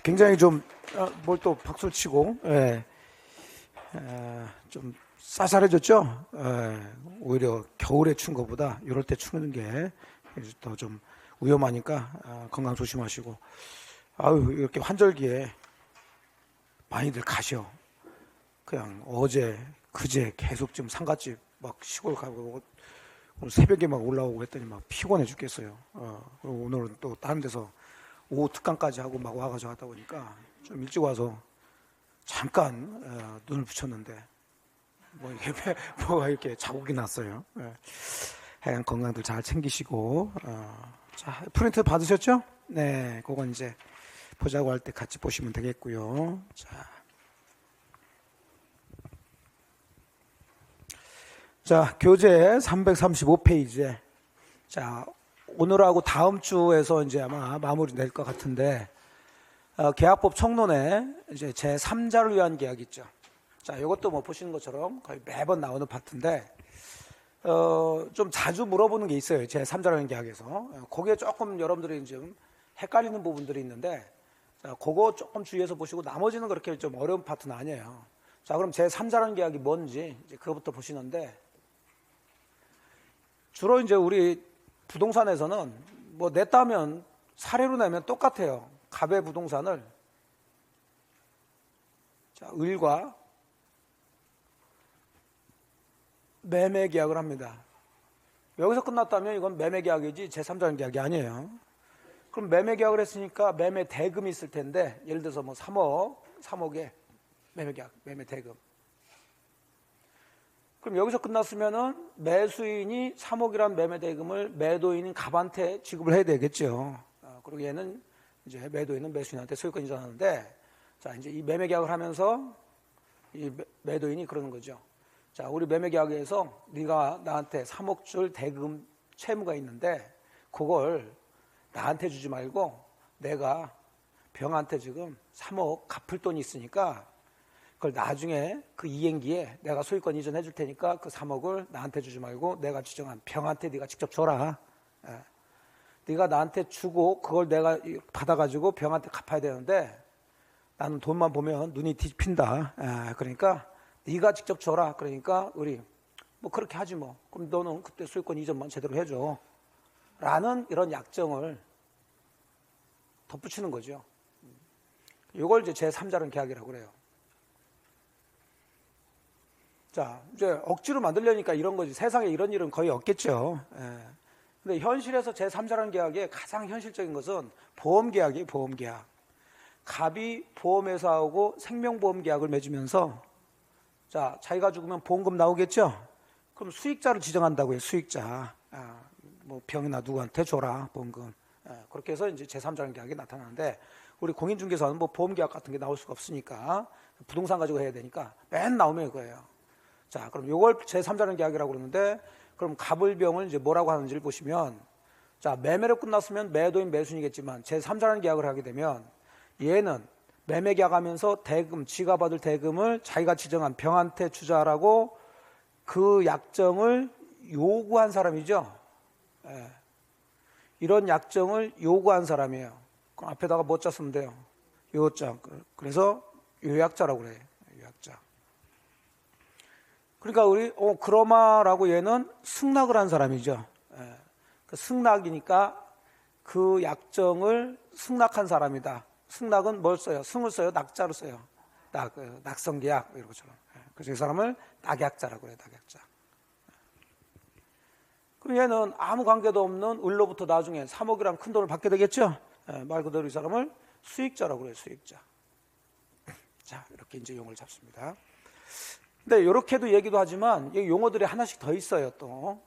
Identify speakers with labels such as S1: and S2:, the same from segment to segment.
S1: 굉장히 좀 뭘 또 박수를 치고 좀 쌀쌀해졌죠. 오히려 겨울에 춘 것보다 이럴 때 추는 게 더 좀 위험하니까 건강 조심하시고. 아유, 이렇게 환절기에 많이들 가셔. 그냥 어제 그제 계속 지금 상갓집 막 시골 가고 오늘 새벽에 막 올라오고 했더니 막 피곤해 죽겠어요. 그리고 오늘은 또 다른 데서 오후 특강까지 하고 막 와가지고 하다 보니까 좀 일찍 와서 잠깐 눈을 붙였는데 뭐 이게 뭐가 이렇게 자국이 났어요. 하여간 건강들 잘 챙기시고. 자, 프린트 받으셨죠? 네, 그건 이제 보자고 할 때 같이 보시면 되겠고요. 자, 교재 335페이지에 자, 오늘하고 다음 주에서 이제 아마 마무리 될 것 같은데, 계약법 청론에 이제 제3자를 위한 계약 있죠. 자, 이것도 뭐 보시는 것처럼 거의 매번 나오는 파트인데, 좀 자주 물어보는 게 있어요. 제3자라는 계약에서. 거기에 조금 여러분들이 좀 헷갈리는 부분들이 있는데, 자, 그거 조금 주의해서 보시고 나머지는 그렇게 좀 어려운 파트는 아니에요. 자, 그럼 제3자라는 계약이 뭔지 이제 그거부터 보시는데, 주로 이제 우리 부동산에서는 뭐 냈다면 사례로 내면 똑같아요. 갑의 부동산을 자, 을과 매매 계약을 합니다. 여기서 끝났다면 이건 매매 계약이지 제3자는 계약이 아니에요. 그럼 매매 계약을 했으니까 매매 대금이 있을 텐데, 예를 들어서 뭐 3억에 매매 계약, 매매 대금. 그럼 여기서 끝났으면은 매수인이 3억이란 매매 대금을 매도인인 갑한테 지급을 해야 되겠죠. 그리고 얘는 이제 매도인은 매수인한테 소유권 이전하는데, 자, 이제 이 매매 계약을 하면서 이 매도인이 그러는 거죠. 자, 우리 매매 계약에서 네가 나한테 3억 줄 대금 채무가 있는데 그걸 나한테 주지 말고 내가 병한테 지금 3억 갚을 돈이 있으니까 그걸 나중에 그 이행기에 내가 소유권 이전해 줄 테니까 그 3억을 나한테 주지 말고 내가 지정한 병한테 네가 직접 줘라. 네가 나한테 주고 그걸 내가 받아가지고 병한테 갚아야 되는데 나는 돈만 보면 눈이 뒤핀다. 그러니까 네가 직접 줘라. 그러니까 우리 뭐 그렇게 하지 뭐. 그럼 너는 그때 소유권 이전만 제대로 해줘. 라는 이런 약정을 덧붙이는 거죠. 이걸 이제 제3자는 계약이라고 그래요. 자, 이제 억지로 만들려니까 이런 거지. 세상에 이런 일은 거의 없겠죠. 근데 현실에서 제3자라는 계약의 가장 현실적인 것은 보험 계약이에요. 보험 계약. 갑이 보험회사하고 생명보험 계약을 맺으면서 자, 자기가 죽으면 보험금 나오겠죠? 그럼 수익자를 지정한다고요. 수익자. 뭐 병이나 누구한테 줘라 보험금. 그렇게 해서 이제 제3자라는 계약이 나타나는데, 우리 공인중개사는 뭐 보험 계약 같은 게 나올 수가 없으니까 부동산 가지고 해야 되니까 맨 나오면 이거예요. 자, 그럼 이걸 제3자라는 계약이라고 그러는데, 그럼 갑을병을 이제 뭐라고 하는지를 보시면, 자, 매매로 끝났으면 매도인 매수인이겠지만 제3자라는 계약을 하게 되면 얘는 매매 계약하면서 대금, 지가 받을 대금을 자기가 지정한 병한테 주자라고 그 약정을 요구한 사람이죠. 이런 약정을 요구한 사람이에요. 그럼 앞에다가 뭐 자 쓰면 돼요? 요자. 그래서 요약자라고 그래요. 요약자. 그러니까 우리 그러마라고 얘는 승낙을 한 사람이죠. 그 승낙이니까 그 약정을 승낙한 사람이다. 승낙은 뭘 써요? 승을 써요? 낙자로 써요. 낙성계약 이런 것처럼. 그래서 이 사람을 낙약자라고 해요. 낙약자. 그럼 얘는 아무 관계도 없는 을로부터 나중에 3억이란 큰 돈을 받게 되겠죠. 말 그대로 이 사람을 수익자라고 해요. 수익자. 자, 이렇게 이제 용어를 잡습니다. 근데 이렇게도 얘기도 하지만 이 용어들이 하나씩 더 있어요. 또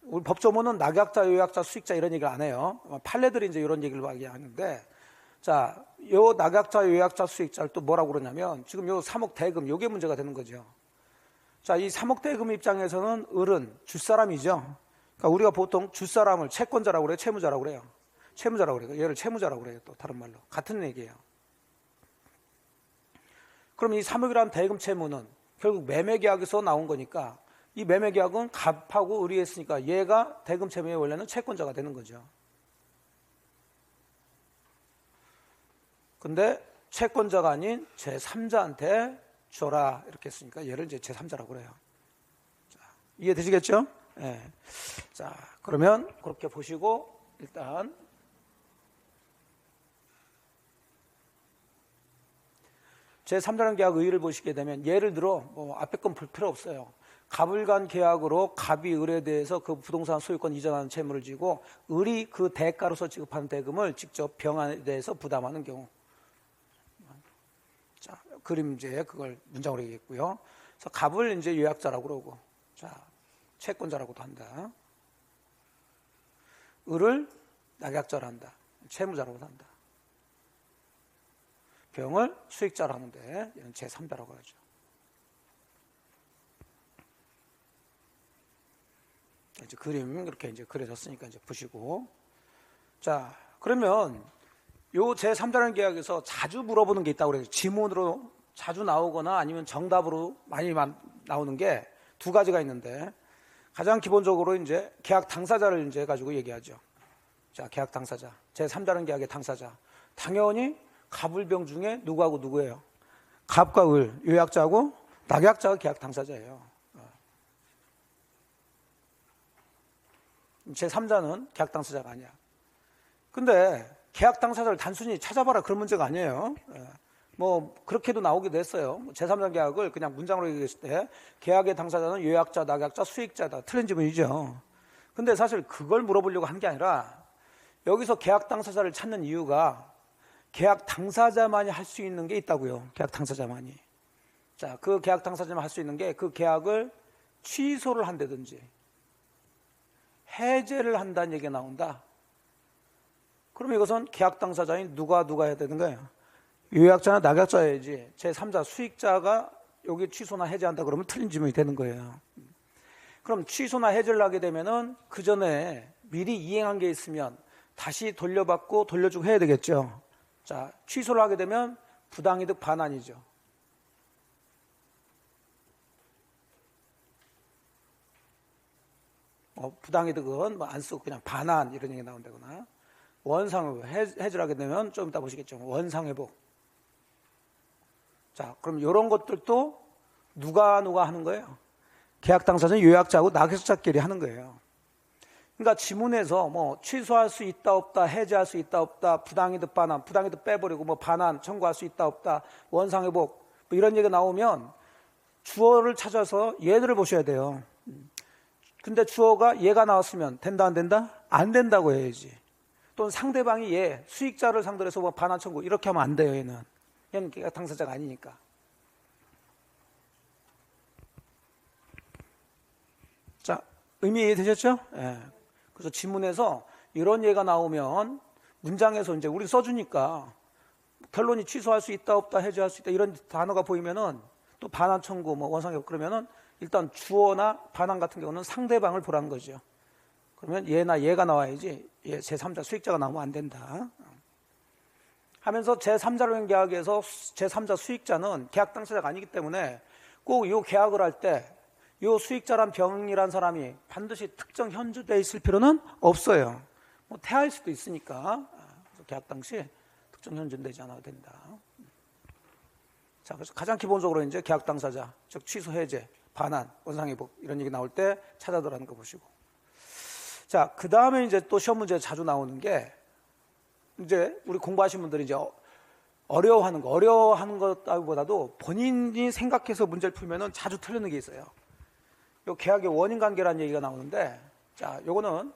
S1: 우리 법조문은 낙약자, 요약자, 수익자 이런 얘기를 안 해요. 판례들이 이제 이런 얘기를 많이 하는데, 자, 요 낙약자, 요약자, 수익자를 또 뭐라고 그러냐면, 지금 요 3억 대금, 요게 문제가 되는 거죠. 자, 이 3억 대금 입장에서는 을은 줄-사람이죠. 그러니까 우리가 보통 줄-사람을 채권자라고 그래요, 채무자라고 그래요. 채무자라고 그래요. 얘를 채무자라고 그래요. 또 다른 말로. 같은 얘기예요. 그럼 이 3억이라는 대금 채무는 결국 매매 계약에서 나온 거니까, 이 매매 계약은 갑하고 의리했으니까 얘가 대금 채무의 원래는 채권자가 되는 거죠. 근데 채권자가 아닌 제3자한테 줘라 이렇게 했으니까 얘를 이제 제3자라고 그래요. 자, 이해되시겠죠? 네. 자, 그러면 그렇게 보시고 일단 제3자라는 계약 의의를 보시게 되면 예를 들어 뭐 앞에 건 볼 필요 없어요. 갑을 간 계약으로 갑이 을에 대해서 그 부동산 소유권 이전하는 채무를 지고 을이 그 대가로서 지급하는 대금을 직접 병안에 대해서 부담하는 경우. 자, 그림제 그걸 문장으로 얘기했고요. 그래서 갑을 이제 요약자라고 그러고, 자, 채권자라고도 한다. 을을 낙약자로 한다. 채무자라고도 한다. 병을 수익자로 하는데 이런 제3자라고 하죠. 이제 그림 이렇게 이제 그려졌으니까 이제 보시고, 자, 그러면 요 제3자라는 계약에서 자주 물어보는 게 있다고 그래요. 지문으로 자주 나오거나 아니면 정답으로 많이 나오는 게 두 가지가 있는데, 가장 기본적으로 이제 계약 당사자를 이제 가지고 얘기하죠. 자, 계약 당사자, 제3자라는 계약의 당사자. 당연히 갑을병 중에 누구하고 누구예요? 갑과 을, 요약자하고 낙약자가 계약 당사자예요. 제3자는 계약 당사자가 아니야. 근데 계약 당사자를 단순히 찾아봐라 그런 문제가 아니에요. 뭐 그렇게도 나오기도 했어요. 제3자 계약을 그냥 문장으로 얘기했을 때 계약의 당사자는 요약자, 낙약자, 수익자다. 틀린 지문이죠. 근데 사실 그걸 물어보려고 한 게 아니라 여기서 계약 당사자를 찾는 이유가 계약 당사자만이 할 수 있는 게 있다고요. 계약 당사자만이. 자, 그 계약 당사자만 할 수 있는 게 그 계약을 취소를 한다든지 해제를 한다는 얘기가 나온다. 그럼 이것은 계약 당사자인 누가 해야 되는 거예요? 요약자나 낙약자야지. 제3자 수익자가 여기 취소나 해제한다 그러면 틀린 지문이 되는 거예요. 그럼 취소나 해제를 하게 되면은 그 전에 미리 이행한 게 있으면 다시 돌려받고 돌려주고 해야 되겠죠. 자, 취소를 하게 되면 부당이득 반환이죠. 부당이득은 뭐 안 쓰고 그냥 반환 이런 얘기 나온다거나, 원상회복, 해지를 하게 되면 좀 이따 보시겠죠. 원상회복. 자, 그럼 이런 것들도 누가 하는 거예요? 계약 당사자는 요약자하고 낙약자끼리 하는 거예요. 그러니까 지문에서 뭐 취소할 수 있다 없다, 해제할 수 있다 없다, 부당이득 반환, 부당이득 빼버리고 뭐 반환 청구할 수 있다 없다, 원상회복 뭐 이런 얘기가 나오면 주어를 찾아서 얘들을 보셔야 돼요. 근데 주어가 얘가 나왔으면 된다 안 된다? 안 된다고 해야지. 또는 상대방이 얘 수익자를 상대로 해서 뭐 반환 청구 이렇게 하면 안 돼요. 얘는 계약 당사자가 아니니까. 자, 의미 이해되셨죠? 예. 그래서 지문에서 이런 예가 나오면 문장에서 이제 우리 써주니까 결론이 취소할 수 있다 없다, 해제할 수 있다 이런 단어가 보이면은 또 반환 청구 뭐 원상회복 그러면은 일단 주어나 반환 같은 경우는 상대방을 보라는 거죠. 그러면 얘가 나와야지 얘 제3자 수익자가 나오면 안 된다 하면서 제3자라는 계약에서 제3자 수익자는 계약 당사자가 아니기 때문에 꼭 이 계약을 할 때 이 수익자란 병이란 사람이 반드시 특정 현주되어 있을 필요는 없어요. 뭐 태할 수도 있으니까. 그래서 계약 당시 특정 현주는 되지 않아도 된다. 자, 그래서 가장 기본적으로 이제 계약 당사자, 즉 취소, 해제, 반환, 원상회복 이런 얘기 나올 때 찾아더라는 거 보시고. 자, 그 다음에 이제 또 시험 문제에 자주 나오는 게 이제 우리 공부하신 분들이 이제 어려워하는 것보다도 본인이 생각해서 문제를 풀면은 자주 틀리는 게 있어요. 요 계약의 원인 관계라는 얘기가 나오는데, 자, 요거는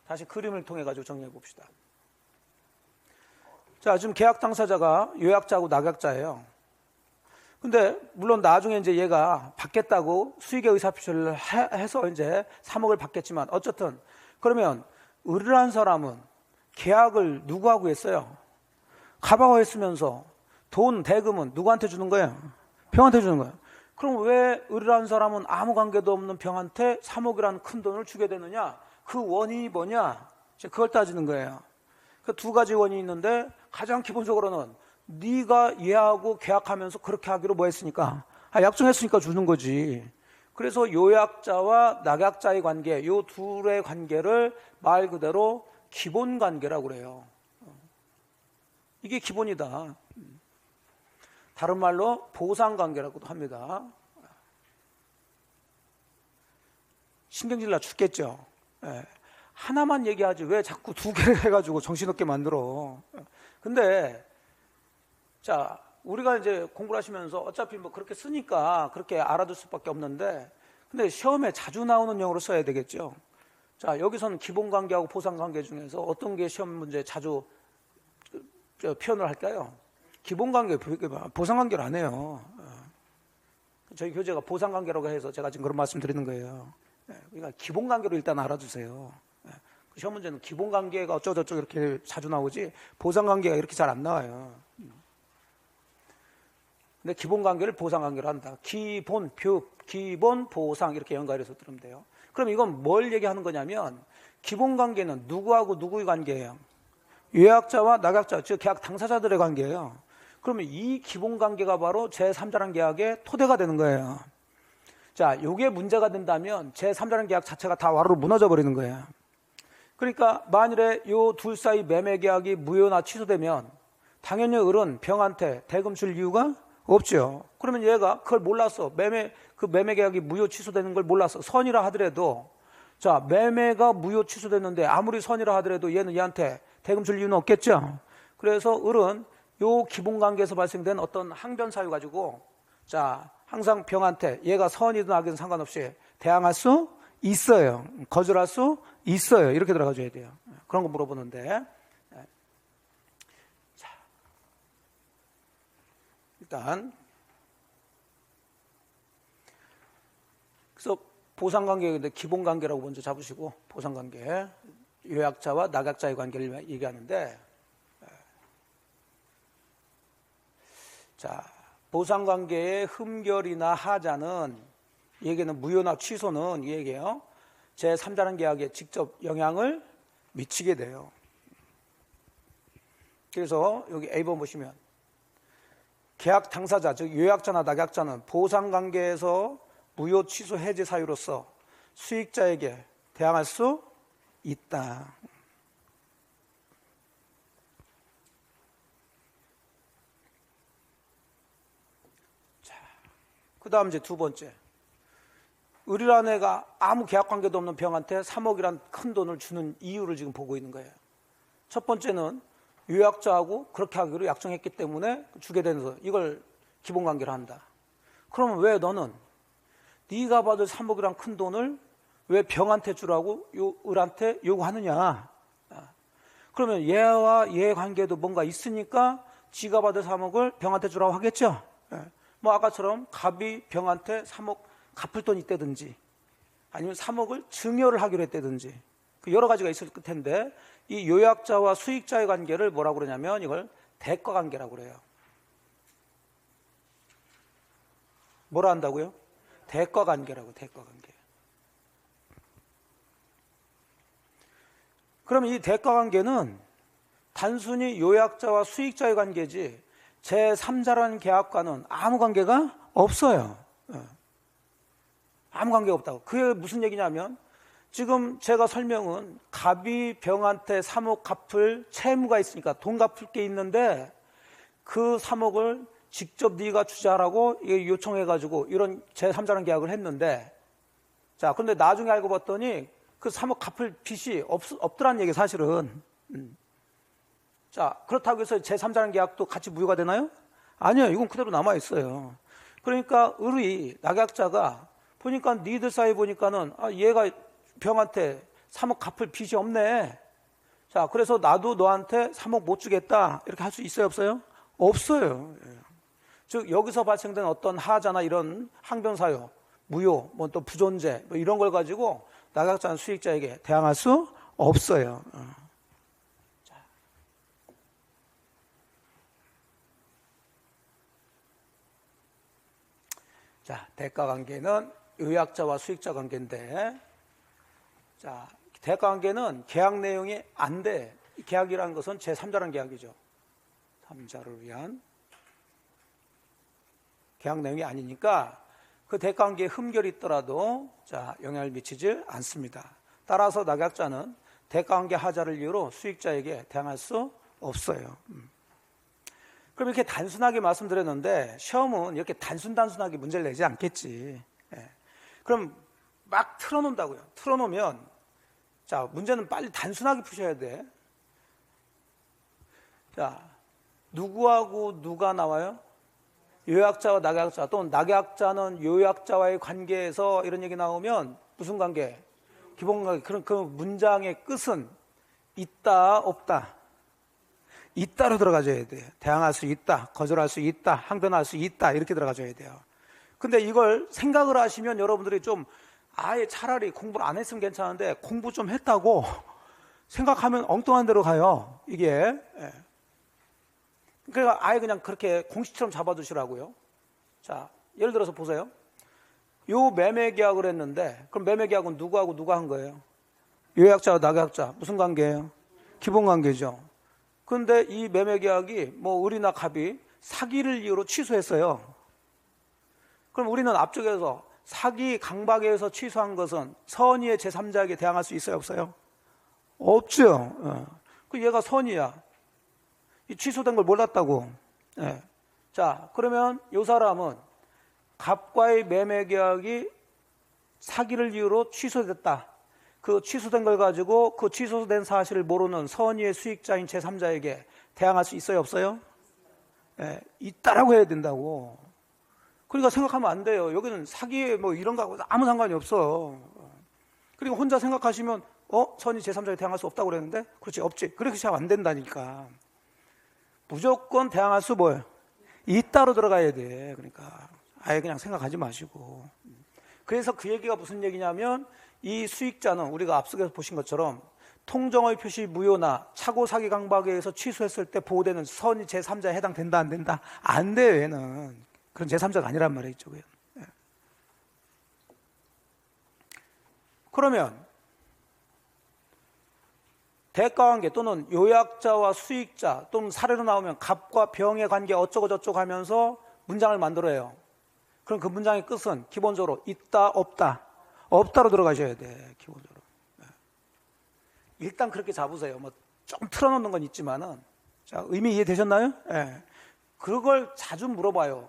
S1: 다시 그림을 통해 가지고 정리해 봅시다. 자, 지금 계약 당사자가 요약자하고 낙약자예요. 근데 물론 나중에 이제 얘가 받겠다고 수익의 의사표시를 해서 이제 3억을 받겠지만 어쨌든 그러면 을을 한 사람은 계약을 누구하고 했어요? 갑하고 했으면서 돈 대금은 누구한테 주는 거예요? 병한테 주는 거예요. 그럼 왜 을을 한 사람은 아무 관계도 없는 병한테 3억이라는 큰 돈을 주게 되느냐? 그 원인이 뭐냐? 그걸 따지는 거예요. 그 두 가지 원인이 있는데 가장 기본적으로는 네가 얘하고 계약하면서 그렇게 하기로 뭐 했으니까? 약정했으니까 주는 거지. 그래서 요약자와 낙약자의 관계, 요 둘의 관계를 말 그대로 기본 관계라고 그래요. 이게 기본이다. 다른 말로 보상관계라고도 합니다. 신경질 나 죽겠죠. 하나만 얘기하지 왜 자꾸 두 개를 해가지고 정신없게 만들어. 근데 자, 우리가 이제 공부를 하시면서 어차피 뭐 그렇게 쓰니까 그렇게 알아둘 수밖에 없는데, 근데 시험에 자주 나오는 용어로 써야 되겠죠. 자, 여기서는 기본관계하고 보상관계 중에서 어떤 게 시험 문제에 자주 표현을 할까요? 기본관계, 보상관계를 안 해요. 저희 교재가 보상관계라고 해서 제가 지금 그런 말씀 드리는 거예요. 그러니까 기본관계로 일단 알아두세요. 시험 문제는 기본관계가 어쩌고저쩌고 이렇게 자주 나오지 보상관계가 이렇게 잘 안 나와요. 근데 기본관계를 보상관계로 한다. 기본, 보상 이렇게 연관해서 들으면 돼요. 그럼 이건 뭘 얘기하는 거냐면, 기본관계는 누구하고 누구의 관계예요? 예약자와 낙약자, 즉 계약 당사자들의 관계예요. 그러면 이 기본관계가 바로 제3자란 계약의 토대가 되는 거예요. 자, 요게 문제가 된다면 제3자란 계약 자체가 다 와르르 무너져 버리는 거예요. 그러니까 만일에 요 둘 사이 매매 계약이 무효나 취소되면 당연히 을은 병한테 대금 줄 이유가 없죠. 그러면 얘가 그걸 몰랐어. 그 매매 계약이 무효 취소되는 걸 몰랐어. 선이라 하더라도, 자, 매매가 무효 취소됐는데 아무리 선이라 하더라도 얘는 얘한테 대금 줄 이유는 없겠죠. 그래서 을은 요 기본관계에서 발생된 어떤 항변 사유 가지고, 자, 항상 병한테 얘가 선이든 악이든 상관없이 대항할 수 있어요. 거절할 수 있어요. 이렇게 들어가줘야 돼요. 그런 거 물어보는데, 자, 일단 그래서 보상관계인데 기본관계라고 먼저 잡으시고, 보상관계, 요약자와 낙약자의 관계를 얘기하는데, 자, 보상관계의 흠결이나 하자는, 이 얘기는 무효나 취소는 이 얘기예요. 제3자란 계약에 직접 영향을 미치게 돼요. 그래서 여기 A번 보시면 계약 당사자, 즉 요약자나 낙약자는 보상관계에서 무효 취소 해제 사유로서 수익자에게 대항할 수 있다. 자, 그 다음 이제 두 번째. 을이라는 애가 아무 계약 관계도 없는 병한테 3억이란 큰 돈을 주는 이유를 지금 보고 있는 거예요. 첫 번째는 요약자하고 그렇게 하기로 약정했기 때문에 주게 되면서 이걸 기본관계로 한다. 그러면 왜 너는 네가 받을 3억이란 큰 돈을 왜 병한테 주라고 을한테 요구하느냐? 그러면 얘와 얘 관계도 뭔가 있으니까 지가 받을 3억을 병한테 주라고 하겠죠. 뭐 아까처럼 갑이 병한테 3억 갚을 돈이 있다든지, 아니면 3억을 증여를 하기로 했다든지, 그 여러 가지가 있을 텐데, 이 요약자와 수익자의 관계를 뭐라고 그러냐면 이걸 대가관계라고 그래요. 뭐라 한다고요? 대가관계라고. 대가관계. 그럼 이 대가관계는 단순히 요약자와 수익자의 관계지 제3자라는 계약과는 아무 관계가 없어요. 아무 관계가 없다고. 그게 무슨 얘기냐면, 지금 제가 설명은 갑이 병한테 3억 갚을 채무가 있으니까 돈 갚을 게 있는데 그 3억을 직접 네가 주자라고 요청해가지고 이런 제3자라는 계약을 했는데, 자, 근데 나중에 알고 봤더니 그 3억 갚을 빚이 없더란 얘기 사실은. 자, 그렇다고 해서 제3자라는 계약도 같이 무효가 되나요? 아니요. 이건 그대로 남아있어요. 그러니까 을이, 낙약자가 보니까 니들 사이 보니까는 얘가 병한테 3억 갚을 빚이 없네. 자, 그래서 나도 너한테 3억 못 주겠다. 이렇게 할 수 있어요, 없어요? 없어요. 즉 여기서 발생된 어떤 하자나 이런 항변사유, 무효, 뭐 또 부존재, 뭐 이런 걸 가지고 낙약자는 수익자에게 대항할 수 없어요. 자, 대가관계는 요약자와 수익자 관계인데, 자, 대가관계는 계약 내용이 안 돼. 계약이라는 것은 제3자라는 계약이죠. 3자를 위한 계약 내용이 아니니까 그 대가관계에 흠결이 있더라도 자, 영향을 미치지 않습니다. 따라서 낙약자는 대가관계 하자를 이유로 수익자에게 대항할 수 없어요. 그럼 이렇게 단순하게 말씀드렸는데 시험은 이렇게 단순하게 문제를 내지 않겠지. 예. 그럼 막 틀어놓는다고요. 틀어놓으면 자, 문제는 빨리 단순하게 푸셔야 돼. 자, 누구하고 누가 나와요? 요약자와 낙약자, 또는 낙약자는 요약자와의 관계에서 이런 얘기 나오면 무슨 관계? 기본 관계. 그럼 그 문장의 끝은 있다, 없다. 있다로 들어가줘야 돼요. 대항할 수 있다, 거절할 수 있다, 항변할 수 있다, 이렇게 들어가줘야 돼요. 근데 이걸 생각을 하시면 여러분들이 좀 아예 차라리 공부를 안 했으면 괜찮은데 공부 좀 했다고 생각하면 엉뚱한 데로 가요. 이게. 그러니까 아예 그냥 그렇게 공식처럼 잡아두시라고요. 자, 예를 들어서 보세요. 요 매매 계약을 했는데 그럼 매매 계약은 누구하고 누가 한 거예요? 요약자와 낙약자. 무슨 관계예요? 기본 관계죠. 근데 이 매매 계약이 뭐 을이나 갑이 사기를 이유로 취소했어요. 그럼 우리는 앞쪽에서 사기 강박에 의해서 취소한 것은 선의의 제3자에게 대항할 수 있어요, 없어요? 없죠. 그 얘가 선의야. 이 취소된 걸 몰랐다고. 예. 자, 그러면 이 사람은 갑과의 매매 계약이 사기를 이유로 취소됐다. 그 취소된 걸 가지고 그 취소된 사실을 모르는 선의의 수익자인 제3자에게 대항할 수 있어요, 없어요? 예, 있다라고 해야 된다고. 그러니까 생각하면 안 돼요. 여기는 사기 뭐 이런 거하고 아무 상관이 없어. 그리고 혼자 생각하시면 선의 제3자에게 대항할 수 없다고 그랬는데 그렇지, 없지. 그렇게 생각 안 된다니까. 무조건 대항할 수 뭐예요? 있다로 들어가야 돼. 그러니까 아예 그냥 생각하지 마시고. 그래서 그 얘기가 무슨 얘기냐면 이 수익자는 우리가 앞서서 보신 것처럼 통정의 표시 무효나 차고 사기 강박에 의해서 취소했을 때 보호되는 선의 제3자에 해당된다, 안 된다? 안 돼요, 얘는. 그런 제3자가 아니란 말이죠. 예. 그러면 대가관계 또는 요약자와 수익자 또는 사례로 나오면 갑과 병의 관계 어쩌고 저쩌고 하면서 문장을 만들어요. 그럼 그 문장의 끝은 기본적으로 있다, 없다. 없다로 들어가셔야 돼, 기본적으로. 일단 그렇게 잡으세요. 뭐 좀 틀어놓는 건 있지만은. 자, 의미 이해되셨나요? 예. 그걸 자주 물어봐요.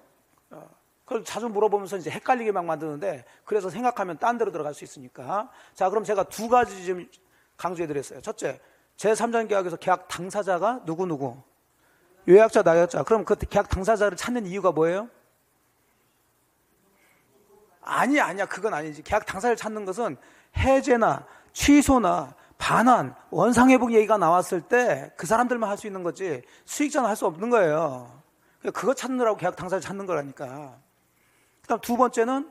S1: 그걸 자주 물어보면서 이제 헷갈리게 막 만드는데 그래서 생각하면 딴 데로 들어갈 수 있으니까. 자, 그럼 제가 두 가지 좀 강조해 드렸어요. 첫째, 제3자 계약에서 계약 당사자가 누구? 요약자, 낙약자. 그럼 그 계약 당사자를 찾는 이유가 뭐예요? 아니야. 그건 아니지. 계약 당사자를 찾는 것은 해제나 취소나 반환, 원상회복 얘기가 나왔을 때 그 사람들만 할 수 있는 거지 수익자는 할 수 없는 거예요. 그거 찾느라고 계약 당사자를 찾는 거라니까. 그다음 두 번째는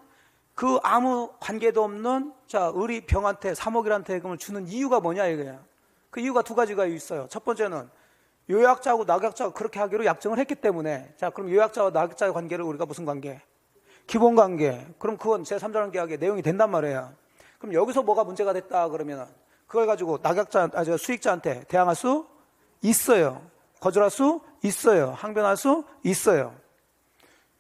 S1: 그 아무 관계도 없는 을이 병한테 3억이라는 대금을 주는 이유가 뭐냐 이거야. 그 이유가 두 가지가 있어요. 첫 번째는 요약자하고 낙약자가 그렇게 하기로 약정을 했기 때문에. 자, 그럼 요약자와 낙약자의 관계를 우리가 무슨 관계? 기본 관계. 그럼 그건 제3자라는 계약의 내용이 된단 말이에요. 그럼 여기서 뭐가 문제가 됐다 그러면 그걸 가지고 수익자한테 대항할 수 있어요. 거절할 수 있어요. 항변할 수 있어요.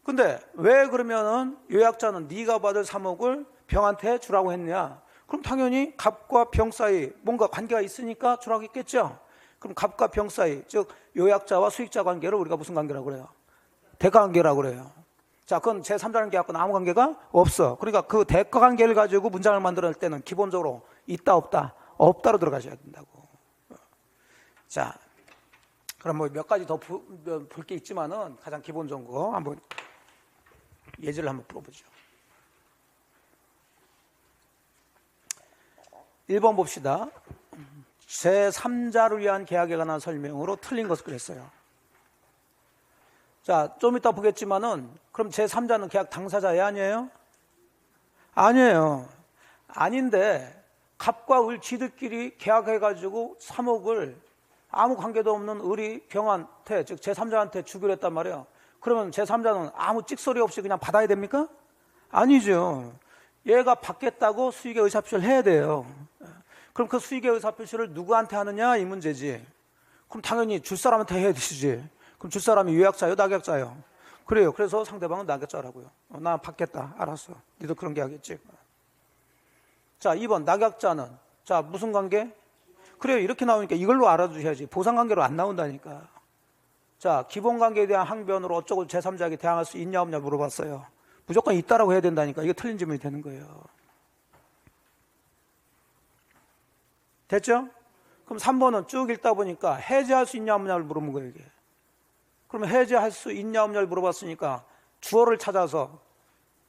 S1: 근데 왜 그러면은 요약자는 네가 받을 3억을 병한테 주라고 했냐? 그럼 당연히 갑과 병 사이 뭔가 관계가 있으니까 주라고 했겠죠. 그럼 갑과 병 사이, 즉 요약자와 수익자 관계를 우리가 무슨 관계라고 그래요? 대가 관계라고 그래요. 자, 그건 제3자라는 계약과는 아무 관계가 없어. 그러니까 그 대가 관계를 가지고 문장을 만들 때는 기본적으로 있다, 없다, 없다로 들어가셔야 된다고. 자, 그럼 뭐 몇 가지 더 볼 게 있지만은 가장 기본적인 거 한번 예제를 한번 풀어보죠. 1번 봅시다. 제3자를 위한 계약에 관한 설명으로 틀린 것을 그랬어요. 자, 좀 이따 보겠지만은 그럼 제3자는 계약 당사자예 아니에요? 아니에요. 아닌데 갑과 을 지들끼리 계약해가지고 3억을 아무 관계도 없는 을이 병한테, 즉 제3자한테 주기로 했단 말이에요. 그러면 제3자는 아무 찍소리 없이 그냥 받아야 됩니까? 아니죠. 얘가 받겠다고 수익의 의사표시를 해야 돼요. 그럼 그 수익의 의사표시를 누구한테 하느냐 이 문제지. 그럼 당연히 줄 사람한테 해야 되시지. 그럼 줄 사람이 요약자요, 낙약자요? 그래요. 그래서 상대방은 낙약자라고요. 나 받겠다. 알았어. 니도 그런 게 하겠지. 자, 2번 낙약자는 자 무슨 관계? 그래요. 이렇게 나오니까 이걸로 알아두셔야지. 보상관계로 안 나온다니까. 자, 기본관계에 대한 항변으로 어쩌고 제3자에게 대항할 수 있냐 없냐 물어봤어요. 무조건 있다라고 해야 된다니까. 이게 틀린 질문이 되는 거예요. 됐죠? 그럼 3번은 쭉 읽다 보니까 해제할 수 있냐 없냐를 물어본 거예요, 이게. 그러면 해제할 수 있냐 없냐를 물어봤으니까 주어를 찾아서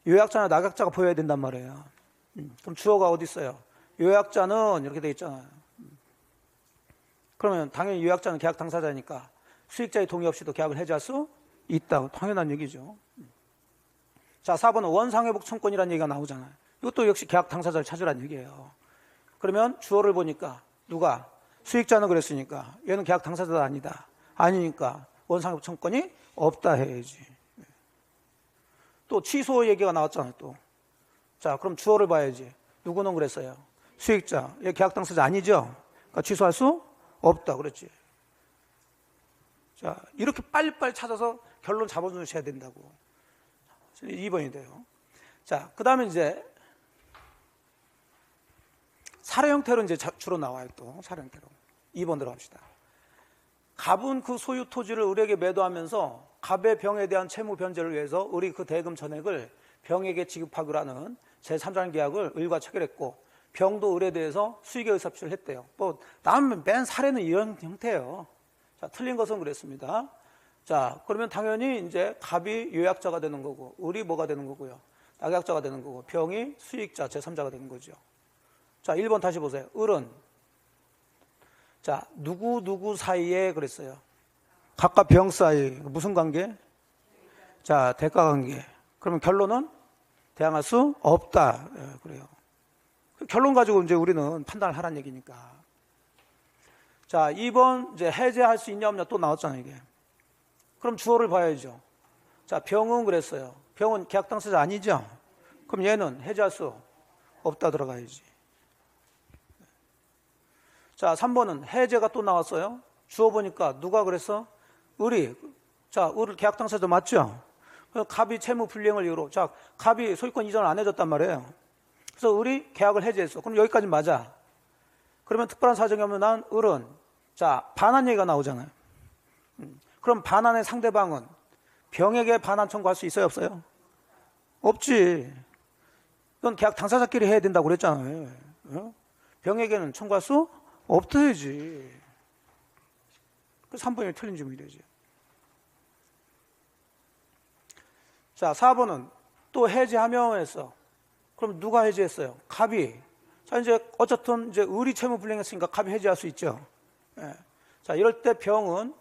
S1: 요약자나 낙약자가 보여야 된단 말이에요. 그럼 주어가 어디 있어요? 요약자는 이렇게 돼 있잖아요. 그러면 당연히 요약자는 계약 당사자니까 수익자의 동의 없이도 계약을 해제할 수 있다. 당연한 얘기죠. 자, 4번은 원상회복 청권이라는 얘기가 나오잖아요. 이것도 역시 계약 당사자를 찾으라는 얘기예요. 그러면 주어를 보니까 누가? 수익자는 그랬으니까 얘는 계약 당사자가 아니다. 아니니까 원상회복 청권이 없다 해야지. 또 취소 얘기가 나왔잖아요. 또. 자, 그럼 주어를 봐야지. 누구는 그랬어요? 수익자. 얘 계약 당사자 아니죠? 그러니까 취소할 수 없다. 그랬지. 자, 이렇게 빨리빨리 찾아서 결론 잡아주셔야 된다고. 2번이 돼요. 자, 그 다음에 이제 사례 형태로 이제 주로 나와요. 또 사례 형태로. 2번 들어갑시다. 갑은 그 소유 토지를 을에게 매도하면서 갑의 병에 대한 채무 변제를 위해서 을이 그 대금 전액을 병에게 지급하기로 하는 제3자 계약을 을과 체결했고, 병도 을에 대해서 수익의 의사표시를 했대요. 뭐 나오면 맨 사례는 이런 형태예요. 자, 틀린 것은 그랬습니다. 자, 그러면 당연히 이제 갑이 요약자가 되는 거고, 을이 뭐가 되는 거고요? 낙약자가 되는 거고, 병이 수익자, 제3자가 되는 거죠. 자, 1번 다시 보세요. 을은 자, 누구 사이에 그랬어요. 갑과 병 사이 무슨 관계? 자, 대가 관계. 그러면 결론은 대항할 수 없다. 예, 그래요. 결론 가지고 이제 우리는 판단을 하라는 얘기니까. 자, 2번 이제 해제할 수 있냐 없냐 또 나왔잖아요, 이게. 그럼 주어를 봐야죠. 자, 병은 그랬어요. 병은 계약 당사자 아니죠? 그럼 얘는 해제할 수 없다 들어가야지. 자, 3번은 해제가 또 나왔어요. 주어 보니까 누가 그랬어? 을이. 자, 을을 계약 당사자 맞죠? 갑이 채무 불이행을 이유로. 자, 갑이 소유권 이전을 안 해줬단 말이에요. 그래서 을이 계약을 해제했어. 그럼 여기까지 맞아. 그러면 특별한 사정이 없는 한 을은 자, 반환 얘기가 나오잖아요. 그럼 반환의 상대방은 병에게 반환 청구할 수 있어요, 없어요? 없지. 이건 계약 당사자끼리 해야 된다고 그랬잖아요. 병에게는 청구할 수 없다야지. 그 3번이 틀린 질문이 되지. 자, 4번은 또 해제하며 했어. 그럼 누가 해제했어요? 갑이. 자, 이제 어쨌든 이제 을이 채무 불이행했으니까 갑이 해제할 수 있죠. 예. 자, 이럴 때 병은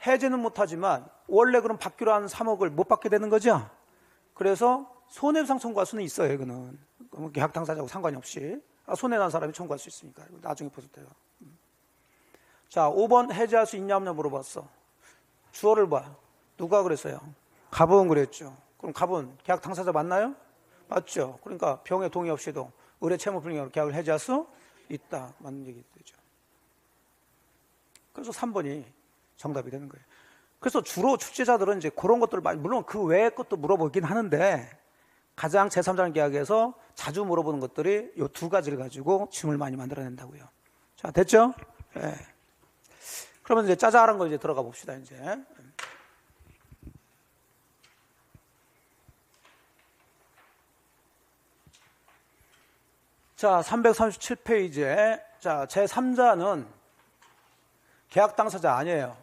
S1: 해제는 못하지만 원래 그럼 받기로 한 3억을 못 받게 되는 거죠. 그래서 손해배상 청구할 수는 있어요. 이거는 계약 당사자하고 상관이 없이 손해난 사람이 청구할 수 있으니까 나중에 보실 때요. 자, 5번 해제할 수 있냐 없냐 물어봤어. 주어를 봐. 누가 그랬어요? 갑은 그랬죠. 그럼 갑은 계약 당사자 맞나요? 맞죠. 그러니까 병의 동의 없이도 을의 채무 불이행으로 계약을 해제할 수 있다. 맞는 얘기 되죠. 그래서 3번이 정답이 되는 거예요. 그래서 주로 출제자들은 이제 그런 것들을 많이, 물론 그 외의 것도 물어보긴 하는데 가장 제3자 계약에서 자주 물어보는 것들이 이 두 가지를 가지고 질문을 많이 만들어낸다고요. 자, 됐죠? 네. 그러면 이제 짜잘한 거 이제 들어가 봅시다, 이제. 자, 337페이지에 자, 제3자는 계약 당사자 아니에요.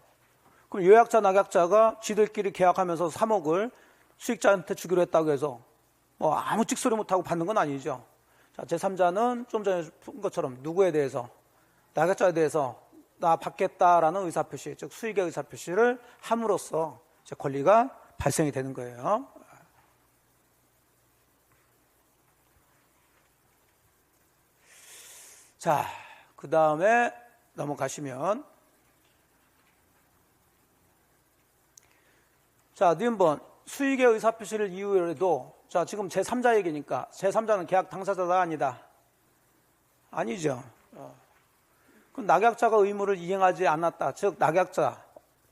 S1: 그럼 요약자, 낙약자가 지들끼리 계약하면서 3억을 수익자한테 주기로 했다고 해서 뭐 아무 찍소리 못하고 받는 건 아니죠. 자, 제3자는 좀 전에 본 것처럼 누구에 대해서, 낙약자에 대해서 나 받겠다라는 의사표시, 즉 수익의 의사표시를 함으로써 이제 권리가 발생이 되는 거예요. 자, 그 다음에 넘어가시면 자, 니은번 수익의 의사표시를 이유로 해도 자, 지금 제3자 얘기니까 제3자는 계약 당사자가 아니다. 아니죠. 그럼 낙약자가 의무를 이행하지 않았다. 즉 낙약자,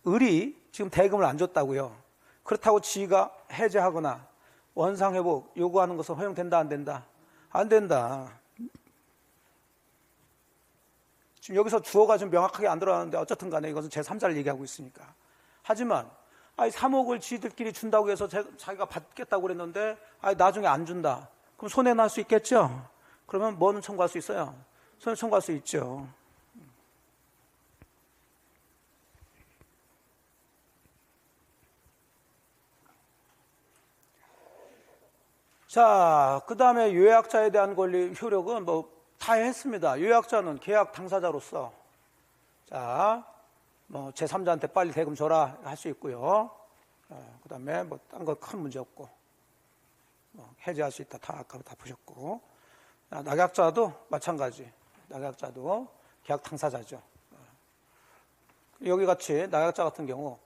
S1: 을이 지금 대금을 안 줬다고요. 그렇다고 지가 해제하거나 원상회복 요구하는 것은 허용된다 안 된다? 안 된다. 지금 여기서 주어가 좀 명확하게 안 들어가는데 어쨌든 간에 이것은 제3자를 얘기하고 있으니까 하지만 3억을 지들끼리 준다고 해서 자기가 받겠다고 그랬는데 나중에 안 준다. 그럼 손해날 수 있겠죠? 그러면 뭐는 청구할 수 있어요? 손해 청구할 수 있죠. 자, 그 다음에 요약자에 대한 권리 효력은 뭐 다 했습니다. 요약자는 계약 당사자로서 자, 뭐 제3자한테 빨리 대금 줘라 할 수 있고요. 그 다음에 뭐 딴 거 큰 문제 없고 해지할 수 있다 다 아까 다 보셨고, 낙약자도 마찬가지. 낙약자도 계약 당사자죠. 여기 같이 낙약자 같은 경우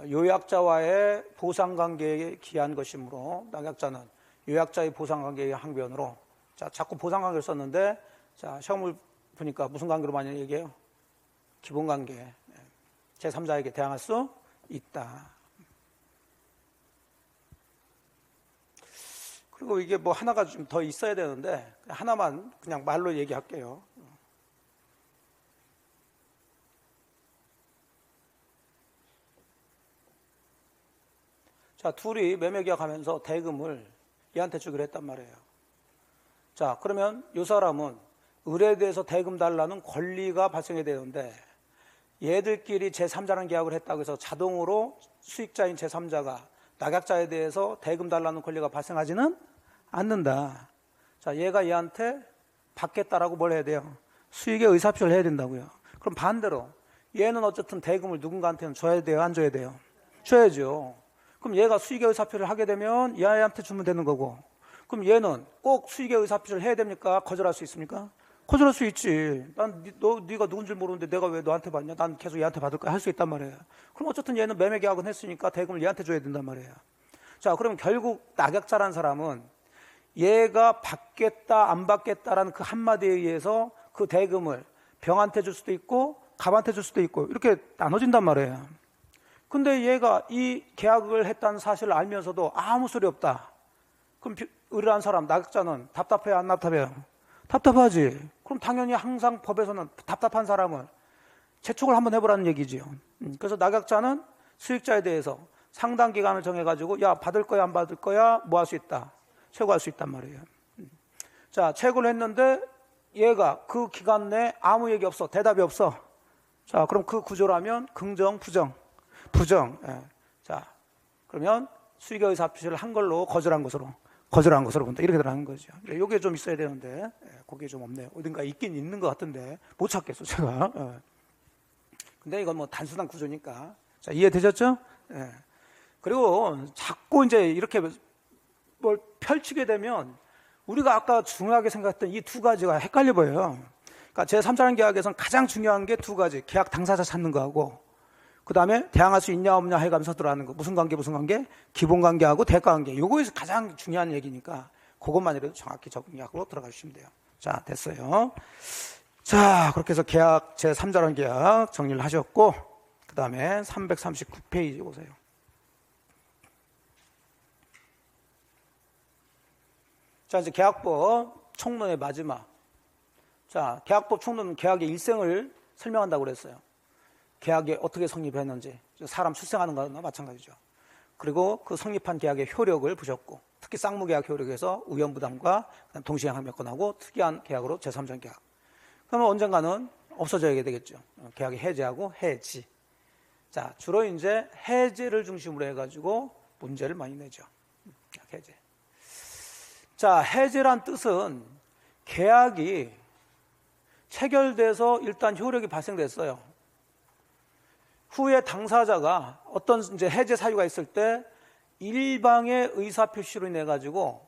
S1: 요약자와의 보상관계에 기한 것이므로 낙약자는 요약자의 보상관계의 항변으로, 자, 자꾸 보상관계를 썼는데, 자, 시험을 보니까 무슨 관계로 많이 얘기해요? 기본관계. 제3자에게 대항할 수 있다. 그리고 이게 뭐 하나가 좀 더 있어야 되는데, 하나만 그냥 말로 얘기할게요. 자, 둘이 매매계약하면서 대금을 얘한테 주기로 했단 말이에요. 자, 그러면 이 사람은 의뢰대에서 대금 달라는 권리가 발생해야 되는데, 얘들끼리 제3자랑 계약을 했다고 해서 자동으로 수익자인 제3자가 낙약자에 대해서 대금 달라는 권리가 발생하지는 않는다. 자, 얘가 얘한테 받겠다라고 뭘 해야 돼요? 수익의 의사표시를 해야 된다고요. 그럼 반대로 얘는 어쨌든 대금을 누군가한테는 줘야 돼요? 안 줘야 돼요? 줘야죠. 그럼 얘가 수익의 의사표시를 하게 되면 얘한테 주면 되는 거고, 그럼 얘는 꼭 수익의 의사표시를 해야 됩니까? 거절할 수 있습니까? 거절할 수 있지. 네가 누군 줄 모르는데 내가 왜 너한테 받냐? 난 계속 얘한테 받을 거야. 할 수 있단 말이에요. 그럼 어쨌든 얘는 매매 계약은 했으니까 대금을 얘한테 줘야 된단 말이에요. 자, 그러면 결국 낙약자라는 사람은 얘가 받겠다 안 받겠다라는 그 한마디에 의해서 그 대금을 병한테 줄 수도 있고 갑한테 줄 수도 있고 이렇게 나눠진단 말이에요. 근데 얘가 이 계약을 했다는 사실을 알면서도 아무 소리 없다. 그럼 의뢰한 사람, 낙약자는 답답해요? 안 답답해요? 답답하지. 그럼 당연히 항상 법에서는 답답한 사람을 재촉을 한번 해보라는 얘기지요. 그래서 낙약자는 수익자에 대해서 상당 기간을 정해가지고 야, 받을 거야 안 받을 거야 뭐 할 수 있다? 최고할 수 있단 말이에요. 자, 최고를 했는데 얘가 그 기간 내에 아무 얘기 없어. 대답이 없어. 자, 그럼 그 구조라면 긍정, 부정. 예. 자, 그러면 수익의 의사표시를 한 걸로 거절한 것으로 본다. 이렇게 들어가는 거죠. 이게 좀 있어야 되는데, 그게 좀 없네요. 어딘가 있긴 있는 것 같은데, 못 찾겠어, 제가. 근데 이건 뭐 단순한 구조니까. 자, 이해되셨죠? 그리고 자꾸 이제 이렇게 뭘 펼치게 되면, 우리가 아까 중요하게 생각했던 이 두 가지가 헷갈려 보여요. 그러니까 제3자란 계약에서는 가장 중요한 게 두 가지. 계약 당사자 찾는 거하고, 그 다음에 대항할 수 있냐 없냐 해가면서 들어가는 거. 무슨 관계? 기본관계하고 대가관계. 요거에서 가장 중요한 얘기니까 그것만이라도 정확히 적용약으로 들어가 주시면 돼요. 자, 됐어요. 자, 그렇게 해서 계약 제3자란 계약 정리를 하셨고, 그 다음에 339페이지 보세요. 자, 이제 계약법 총론의 마지막. 자, 계약법 총론은 계약의 일생을 설명한다고 그랬어요. 계약이 어떻게 성립했는지, 사람 출생하는 거나 마찬가지죠. 그리고 그 성립한 계약의 효력을 보셨고, 특히 쌍무계약 효력에서 우연부담과 동시행항명권하고 특이한 계약으로 제3자 계약. 그러면 언젠가는 없어져야 되겠죠. 계약이 해제하고 해지. 자, 주로 이제 해제를 중심으로 해가지고 문제를 많이 내죠. 해제. 자, 해제란 뜻은 계약이 체결돼서 일단 효력이 발생됐어요. 후에 당사자가 어떤 이제 해제 사유가 있을 때 일방의 의사 표시로 인해 가지고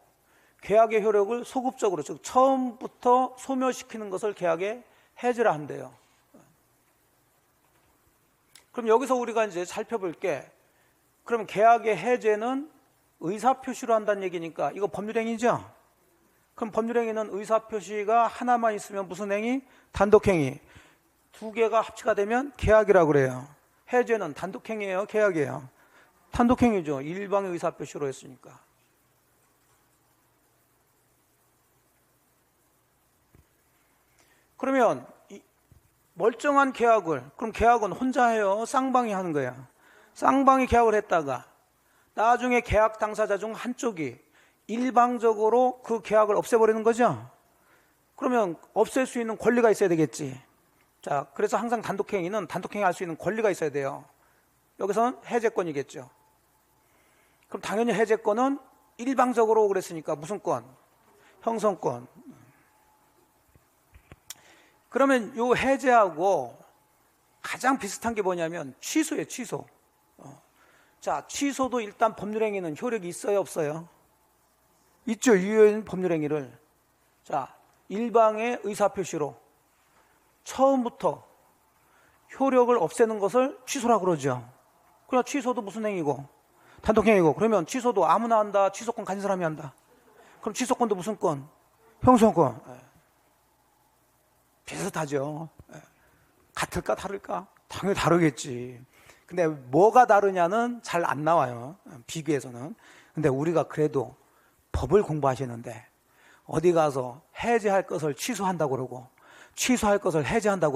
S1: 계약의 효력을 소급적으로, 즉 처음부터 소멸시키는 것을 계약의 해제라 한대요. 그럼 여기서 우리가 이제 살펴볼 게, 그럼 계약의 해제는 의사 표시로 한다는 얘기니까 이거 법률행위죠? 그럼 법률행위는 의사 표시가 하나만 있으면 무슨 행위? 단독행위. 두 개가 합치가 되면 계약이라고 그래요. 해제는 단독행위예요, 계약이에요? 단독행위죠. 일방의 의사표시로 했으니까. 그러면 멀쩡한 계약을, 그럼 계약은 혼자 해요? 쌍방이 하는 거야? 쌍방이 계약을 했다가 나중에 계약 당사자 중 한쪽이 일방적으로 그 계약을 없애버리는 거죠. 그러면 없앨 수 있는 권리가 있어야 되겠지. 자, 그래서 항상 단독행위는 단독행위 할 수 있는 권리가 있어야 돼요. 여기서는 해제권이겠죠. 그럼 당연히 해제권은 일방적으로 그랬으니까 무슨 권? 형성권. 그러면 요 해제하고 가장 비슷한 게 뭐냐면 취소예요, 취소. 자, 취소도 일단 법률행위는 효력이 있어요, 없어요? 있죠, 유효인 법률행위를. 자, 일방의 의사표시로 처음부터 효력을 없애는 것을 취소라고 그러죠. 그러나 취소도 무슨 행위고? 단독행위고. 그러면 취소도 아무나 한다, 취소권 가진 사람이 한다. 그럼 취소권도 무슨 권? 형성권. 비슷하죠. 같을까 다를까? 당연히 다르겠지. 근데 뭐가 다르냐는 잘 안 나와요, 비교해서는. 근데 우리가 그래도 법을 공부하시는데 어디 가서 해제할 것을 취소한다고 그러고 취소할 것을 해제한다고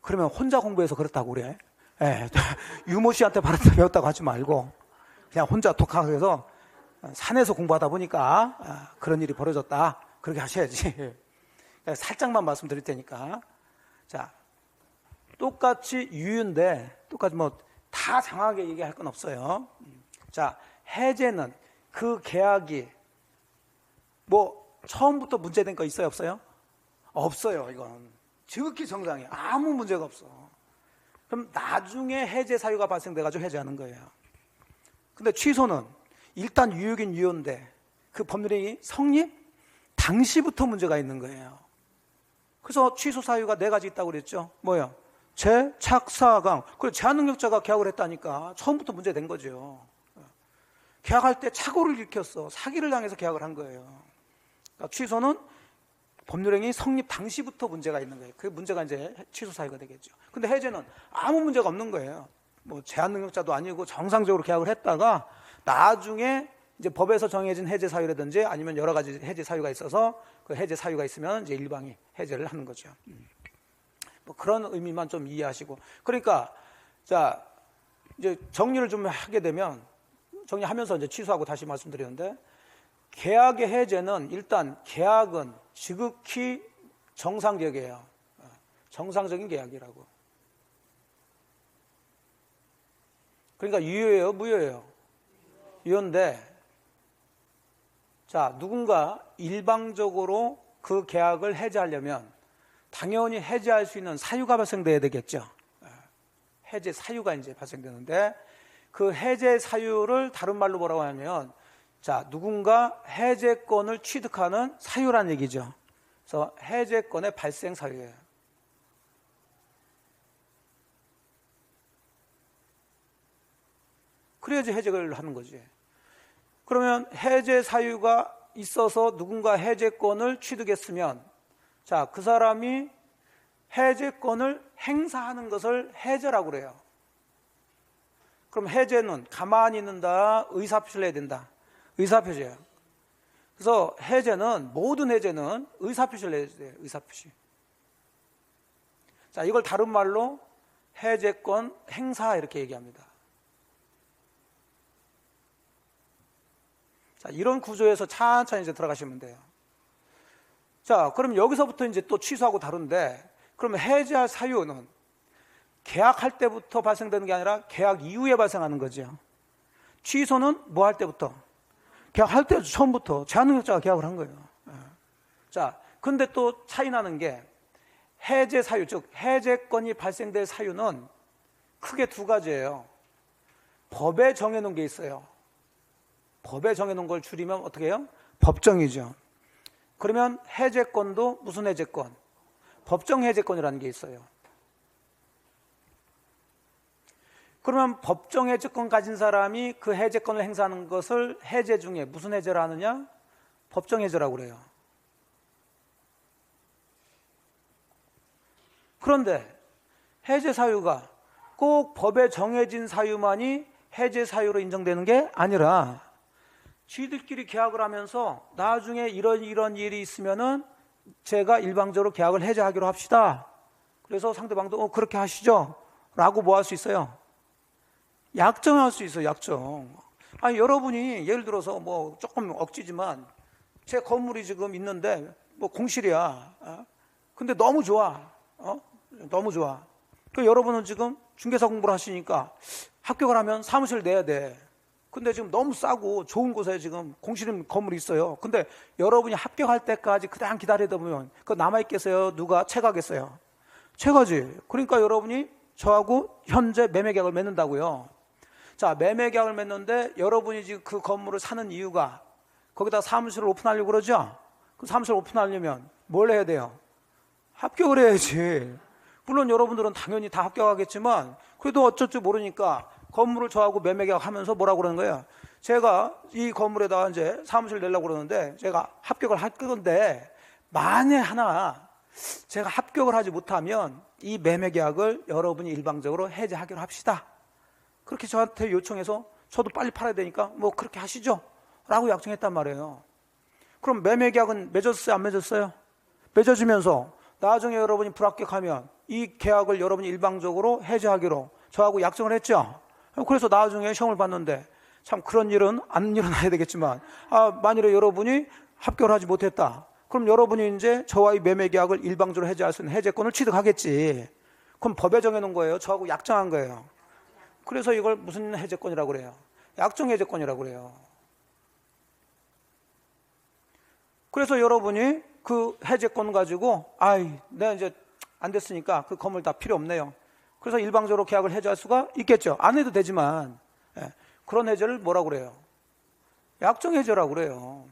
S1: 그러면 혼자 공부해서 그렇다고 그래. 유모 씨한테 배웠다고 하지 말고 그냥 혼자 독학해서 산에서 공부하다 보니까 그런 일이 벌어졌다, 그렇게 하셔야지. 살짝만 말씀드릴 테니까. 자, 똑같이 유효인데 똑같이 뭐 다 장황하게 얘기할 건 없어요. 자, 해제는 그 계약이 뭐 처음부터 문제된 거 있어요, 없어요? 없어요. 이건 지극히 정상이에요. 아무 문제가 없어. 그럼 나중에 해제 사유가 발생돼가지고 해제하는 거예요. 근데 취소는 일단 유효긴 유효인데 그 법률행위 성립 당시부터 문제가 있는 거예요. 그래서 취소 사유가 4가지 있다고 그랬죠. 뭐요? 재, 착, 사, 강. 그리고 제한능력자가 계약을 했다니까 처음부터 문제된 거죠. 계약할 때 착오를 일으켰어. 사기를 당해서 계약을 한 거예요. 그러니까 취소는 법률행위 성립 당시부터 문제가 있는 거예요. 그 문제가 이제 취소 사유가 되겠죠. 근데 해제는 아무 문제가 없는 거예요. 뭐 제한능력자도 아니고 정상적으로 계약을 했다가 나중에 이제 법에서 정해진 해제 사유라든지 아니면 여러 가지 해제 사유가 있어서 그 해제 사유가 있으면 이제 일방이 해제를 하는 거죠. 뭐 그런 의미만 좀 이해하시고. 그러니까 자, 이제 정리를 좀 하게 되면 정리하면서 이제 취소하고 다시 말씀드리는데, 계약의 해제는 일단 계약은 지극히 정상적이에요. 정상적인 계약이라고. 그러니까 유효예요, 무효예요? 유효인데, 자, 누군가 일방적으로 그 계약을 해제하려면 당연히 해제할 수 있는 사유가 발생돼야 되겠죠. 해제 사유가 이제 발생되는데, 그 해제 사유를 다른 말로 뭐라고 하냐면, 자, 누군가 해제권을 취득하는 사유란 얘기죠. 그래서 해제권의 발생 사유예요. 그래야지 해제를 하는 거지. 그러면 해제 사유가 있어서 누군가 해제권을 취득했으면, 자, 그 사람이 해제권을 행사하는 것을 해제라고 그래요. 그럼 해제는 가만히 있는다, 의사표시를 해야 된다. 의사표시예요. 그래서 해제는, 모든 해제는 의사표시를 해야 돼요. 의사표시. 자, 이걸 다른 말로 해제권 행사 이렇게 얘기합니다. 자, 이런 구조에서 천천히 이제 들어가시면 돼요. 자, 그럼 여기서부터 이제 또 취소하고 다른데, 그러면 해제할 사유는 계약할 때부터 발생되는 게 아니라 계약 이후에 발생하는 거죠. 취소는 뭐 할 때부터? 계약할 때 처음부터 제한능력자가 계약을 한 거예요. 자, 근데 또 차이 나는 게 해제 사유, 즉 해제권이 발생될 사유는 크게 2가지예요. 법에 정해놓은 게 있어요. 법에 정해놓은 걸 줄이면 어떻게 해요? 법정이죠. 그러면 해제권도 무슨 해제권? 법정 해제권이라는 게 있어요. 그러면 법정 해제권 가진 사람이 그 해제권을 행사하는 것을 해제 중에 무슨 해제를 하느냐? 법정 해제라고 그래요. 그런데 해제 사유가 꼭 법에 정해진 사유만이 해제 사유로 인정되는 게 아니라, 지들끼리 계약을 하면서 나중에 이런 일이 있으면은 제가 일방적으로 계약을 해제하기로 합시다. 그래서 상대방도 그렇게 하시죠 라고 뭐 할 수 있어요? 약정할 수 있어요, 약정. 아니, 여러분이 예를 들어서 뭐 조금 억지지만 제 건물이 지금 있는데 뭐 공실이야. 근데 너무 좋아. 너무 좋아. 그 여러분은 지금 중개사 공부를 하시니까 합격을 하면 사무실 내야 돼. 근데 지금 너무 싸고 좋은 곳에 지금 공실 건물이 있어요. 근데 여러분이 합격할 때까지 그냥 기다리다 보면 그 남아있겠어요? 누가 채가겠어요? 채가지. 그러니까 여러분이 저하고 현재 매매 계약을 맺는다고요. 자, 매매 계약을 맺는데 여러분이 지금 그 건물을 사는 이유가 거기다 사무실을 오픈하려고 그러죠? 그 사무실을 오픈하려면 뭘 해야 돼요? 합격을 해야지. 물론 여러분들은 당연히 다 합격하겠지만 그래도 어쩔 줄 모르니까 건물을 저하고 매매 계약하면서 뭐라고 그러는 거예요? 제가 이 건물에다가 이제 사무실 내려고 그러는데 제가 합격을 할 건데 만에 하나 제가 합격을 하지 못하면 이 매매 계약을 여러분이 일방적으로 해제하기로 합시다. 그렇게 저한테 요청해서 저도 빨리 팔아야 되니까 뭐 그렇게 하시죠 라고 약정했단 말이에요. 그럼 매매 계약은 맺었어요, 안 맺었어요? 맺어지면서 나중에 여러분이 불합격하면 이 계약을 여러분이 일방적으로 해제하기로 저하고 약정을 했죠. 그래서 나중에 시험을 봤는데 참 그런 일은 안 일어나야 되겠지만 만일에 여러분이 합격을 하지 못했다. 그럼 여러분이 이제 저와의 매매 계약을 일방적으로 해제할 수 있는 해제권을 취득하겠지. 그럼 법에 정해놓은 거예요. 저하고 약정한 거예요. 그래서 이걸 무슨 해제권이라고 그래요? 약정 해제권이라고 그래요. 그래서 여러분이 그 해제권 가지고 내가 이제 안 됐으니까 그 건물 다 필요 없네요. 그래서 일방적으로 계약을 해제할 수가 있겠죠. 안 해도 되지만 그런 해제를 뭐라고 그래요? 약정 해제라고 그래요.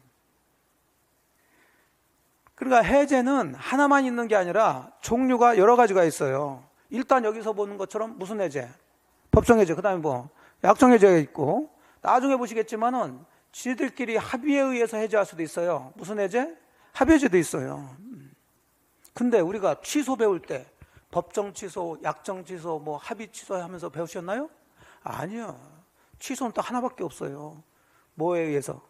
S1: 그러니까 해제는 하나만 있는 게 아니라 종류가 여러 가지가 있어요. 일단 여기서 보는 것처럼 무슨 해제? 법정 해제, 그 다음에 뭐 약정 해제가 있고 나중에 보시겠지만은 지들끼리 합의에 의해서 해제할 수도 있어요. 무슨 해제? 합의 해제도 있어요. 근데 우리가 취소 배울 때 법정 취소, 약정 취소, 뭐 합의 취소 하면서 배우셨나요? 아니요. 취소는 또 하나밖에 없어요. 뭐에 의해서?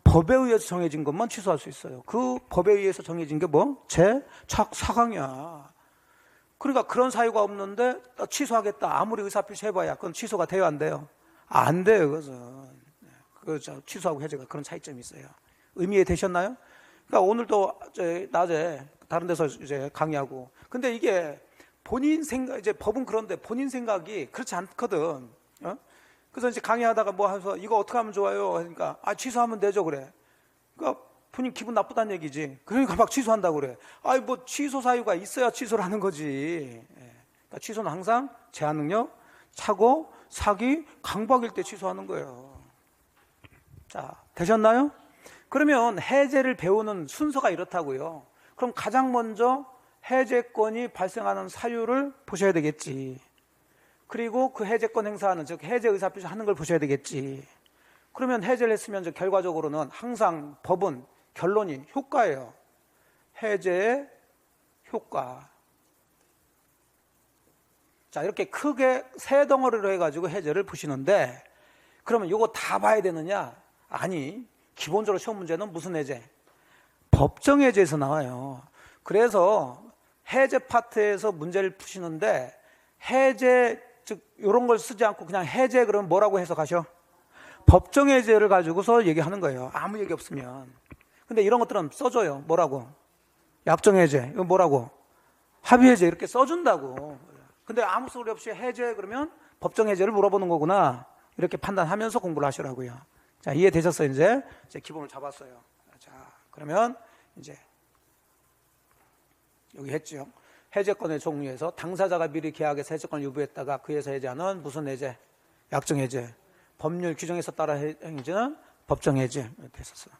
S1: 법에 의해서 정해진 것만 취소할 수 있어요. 그 법에 의해서 정해진 게 뭐? 제4강이야. 그러니까 그런 사유가 없는데 취소하겠다. 아무리 의사표시 해봐야 그건 취소가 돼요, 안 돼요? 안 돼요, 그것은. 취소하고 해제가 그런 차이점이 있어요. 의미에 되셨나요? 그러니까 오늘도 낮에 다른 데서 이제 강의하고. 근데 이게 본인 생각, 이제 법은 그런데 본인 생각이 그렇지 않거든. 그래서 이제 강의하다가 뭐 해서 이거 어떻게 하면 좋아요? 하니까 취소하면 되죠, 그래. 그러니까 본인 기분 나쁘다는 얘기지. 그러니까 막 취소한다고 그래. 뭐 취소 사유가 있어야 취소를 하는 거지. 그러니까 취소는 항상 제한 능력, 착오, 사기, 강박일 때 취소하는 거예요. 자, 되셨나요? 그러면 해제를 배우는 순서가 이렇다고요. 그럼 가장 먼저 해제권이 발생하는 사유를 보셔야 되겠지. 그리고 그 해제권 행사하는, 즉 해제 의사표시 하는 걸 보셔야 되겠지. 그러면 해제를 했으면 결과적으로는 항상 법은 결론이 효과예요. 해제의 효과. 자, 이렇게 크게 세 덩어리로 해가지고 해제를 보시는데, 그러면 이거 다 봐야 되느냐? 아니, 기본적으로 시험 문제는 무슨 해제? 법정 해제에서 나와요. 그래서 해제 파트에서 문제를 푸시는데 해제, 즉 이런 걸 쓰지 않고 그냥 해제 그러면 뭐라고 해석하셔? 법정 해제를 가지고서 얘기하는 거예요. 아무 얘기 없으면. 근데 이런 것들은 써줘요. 뭐라고? 약정 해제. 이거 뭐라고? 합의 해제 이렇게 써준다고. 근데 아무 소리 없이 해제 그러면 법정 해제를 물어보는 거구나. 이렇게 판단하면서 공부를 하시라고요. 자, 이해되셨어요? 이제 기본을 잡았어요. 자, 그러면 이제 여기 했죠. 해제권의 종류에서 당사자가 미리 계약에서 해제권을 유보했다가 그에서 해제하는 무슨 해제? 약정 해제. 법률 규정에서 따라 해제는 법정 해제. 됐었어요.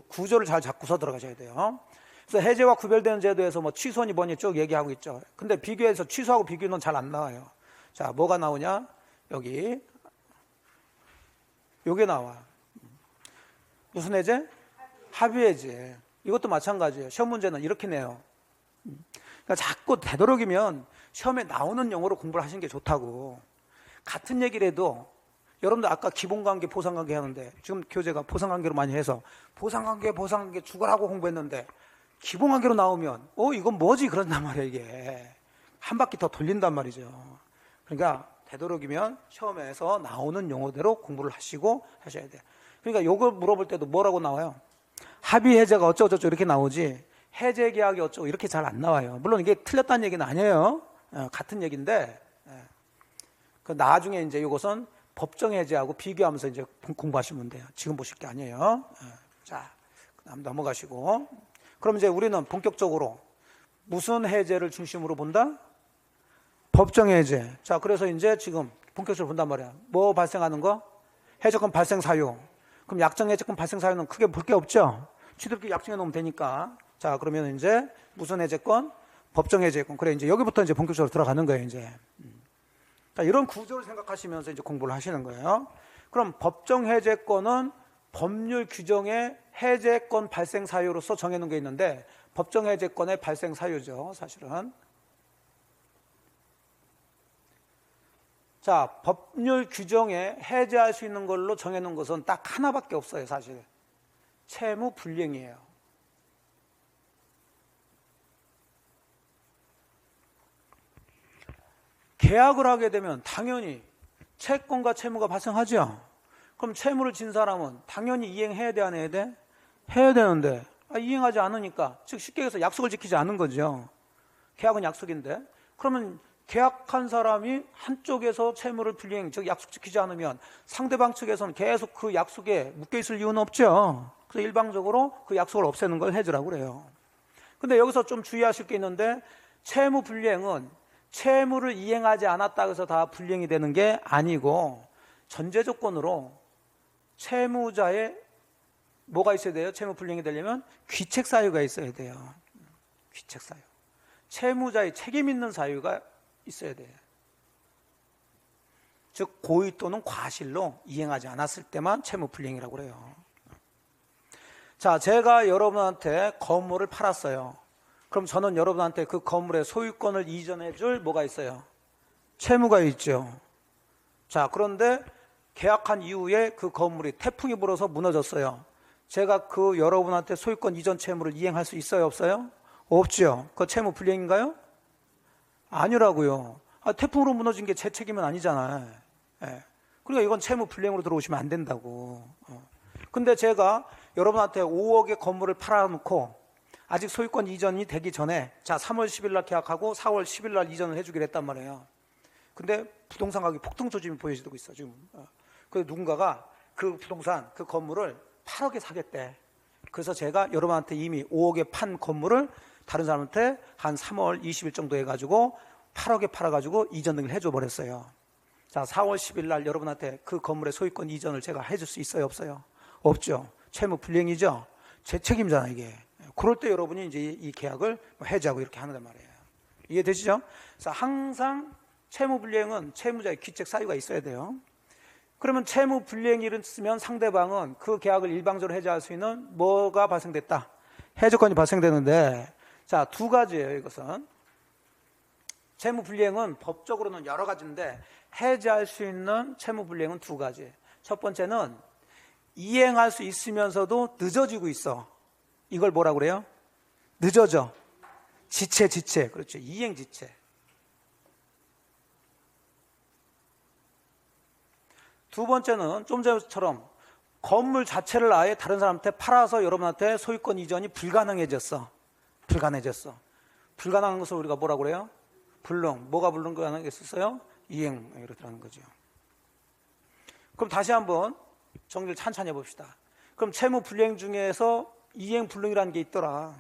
S1: 구조를 잘 잡고서 들어가셔야 돼요. 그래서 해제와 구별되는 제도에서 뭐 취소니 뭐니 쭉 얘기하고 있죠. 근데 비교해서 취소하고 비교는 잘 안 나와요. 자, 뭐가 나오냐? 여기 요게 나와. 무슨 해제? 합의 해제. 이것도 마찬가지예요. 시험 문제는 이렇게 내요. 그러니까 자꾸 되도록이면 시험에 나오는 용어로 공부를 하시는 게 좋다고. 같은 얘기를 해도 여러분들 아까 기본관계, 보상관계 하는데 지금 교재가 보상관계로 많이 해서 보상관계 죽어라고 공부했는데 기본관계로 나오면 이건 뭐지? 그런단 말이에요. 이게 한 바퀴 더 돌린단 말이죠. 그러니까 되도록이면 시험에서 나오는 용어대로 공부를 하시고 하셔야 돼요. 그러니까 이걸 물어볼 때도 뭐라고 나와요? 합의 해제가 어쩌고저쩌고 이렇게 나오지 해제 계약이 어쩌고 이렇게 잘 안 나와요. 물론 이게 틀렸다는 얘기는 아니에요. 같은 얘기인데 그 나중에 이제 이것은 법정 해제하고 비교하면서 이제 공부하시면 돼요. 지금 보실 게 아니에요. 자, 그다음 넘어가시고 그럼 이제 우리는 본격적으로 무슨 해제를 중심으로 본다? 법정 해제. 자, 그래서 이제 지금 본격적으로 본단 말이야. 뭐 발생하는 거? 해제권 발생 사유. 그럼 약정 해제권 발생 사유는 크게 볼 게 없죠. 취득기 약정해 놓으면 되니까. 자, 그러면 이제 무슨 해제권? 법정 해제권. 그래 이제 여기부터 이제 본격적으로 들어가는 거예요, 이제. 자, 이런 구조를 생각하시면서 이제 공부를 하시는 거예요. 그럼 법정 해제권은 법률 규정의 해제권 발생 사유로서 정해놓은 게 있는데 법정 해제권의 발생 사유죠, 사실은. 자, 법률 규정에 해제할 수 있는 걸로 정해놓은 것은 딱 하나밖에 없어요, 사실. 채무 불이행이에요. 계약을 하게 되면 당연히 채권과 채무가 발생하죠. 그럼 채무를 진 사람은 당연히 이행해야 돼, 안 해야 돼? 해야 되는데 이행하지 않으니까, 즉 쉽게 해서 약속을 지키지 않은 거죠. 계약은 약속인데 그러면 계약한 사람이 한쪽에서 채무를 불이행, 즉 약속 지키지 않으면 상대방 측에서는 계속 그 약속에 묶여 있을 이유는 없죠. 그래서 일방적으로 그 약속을 없애는 걸 해주라고 그래요. 근데 여기서 좀 주의하실 게 있는데 채무 불이행은 채무를 이행하지 않았다고 해서 다 불이행이 되는 게 아니고 전제 조건으로 채무자의 뭐가 있어야 돼요? 채무 불이행이 되려면 귀책 사유가 있어야 돼요. 귀책 사유. 채무자의 책임 있는 사유가 있어야 돼요. 즉 고의 또는 과실로 이행하지 않았을 때만 채무 불이행이라고 그래요. 자, 제가 여러분한테 건물을 팔았어요. 그럼 저는 여러분한테 그 건물의 소유권을 이전해 줄 뭐가 있어요? 채무가 있죠. 자, 그런데 계약한 이후에 그 건물이 태풍이 불어서 무너졌어요. 제가 그 여러분한테 소유권 이전 채무를 이행할 수 있어요, 없어요? 없죠. 그 채무 불이행인가요? 아니라고요. 태풍으로 무너진 게 제 책임은 아니잖아요. 그러니까 이건 채무 불이행으로 들어오시면 안 된다고. 근데 제가 여러분한테 5억의 건물을 팔아놓고 아직 소유권 이전이 되기 전에 자 3월 10일 날 계약하고 4월 10일 날 이전을 해주기로 했단 말이에요. 근데 부동산 가격이 폭등 조짐이 보여지고 있어 지금. 그래서 누군가가 그 부동산 그 건물을 8억에 사겠대. 그래서 제가 여러분한테 이미 5억에 판 건물을 다른 사람한테 한 3월 20일 정도 해가지고 8억에 팔아가지고 이전 등을 해줘 버렸어요. 자 4월 10일 날 여러분한테 그 건물의 소유권 이전을 제가 해줄 수 있어요, 없어요? 없죠. 채무 불이행이죠. 제 책임이잖아 이게. 그럴 때 여러분이 이제 이 계약을 해지하고 이렇게 하는 말이에요. 이해되시죠? 그래서 항상 채무 불이행은 채무자의 귀책 사유가 있어야 돼요. 그러면 채무 불이행이 있으면 상대방은 그 계약을 일방적으로 해지할 수 있는 뭐가 발생됐다? 해지권이 발생되는데 자, 두 가지예요, 이것은. 채무 불이행은 법적으로는 여러 가지인데 해지할 수 있는 채무 불이행은 두 가지. 첫 번째는 이행할 수 있으면서도 늦어지고 있어. 이걸 뭐라고 그래요? 늦어져. 지체. 그렇죠. 이행 지체. 두 번째는 좀 전처럼 건물 자체를 아예 다른 사람한테 팔아서 여러분한테 소유권 이전이 불가능해졌어. 불가능한 것을 우리가 뭐라고 그래요? 불능. 뭐가 불능가능했었어요? 이행으로 들어가는 거죠. 그럼 다시 한번 정리를 찬찬히 해봅시다. 그럼 채무 불이행 중에서 이행 불능이라는 게 있더라.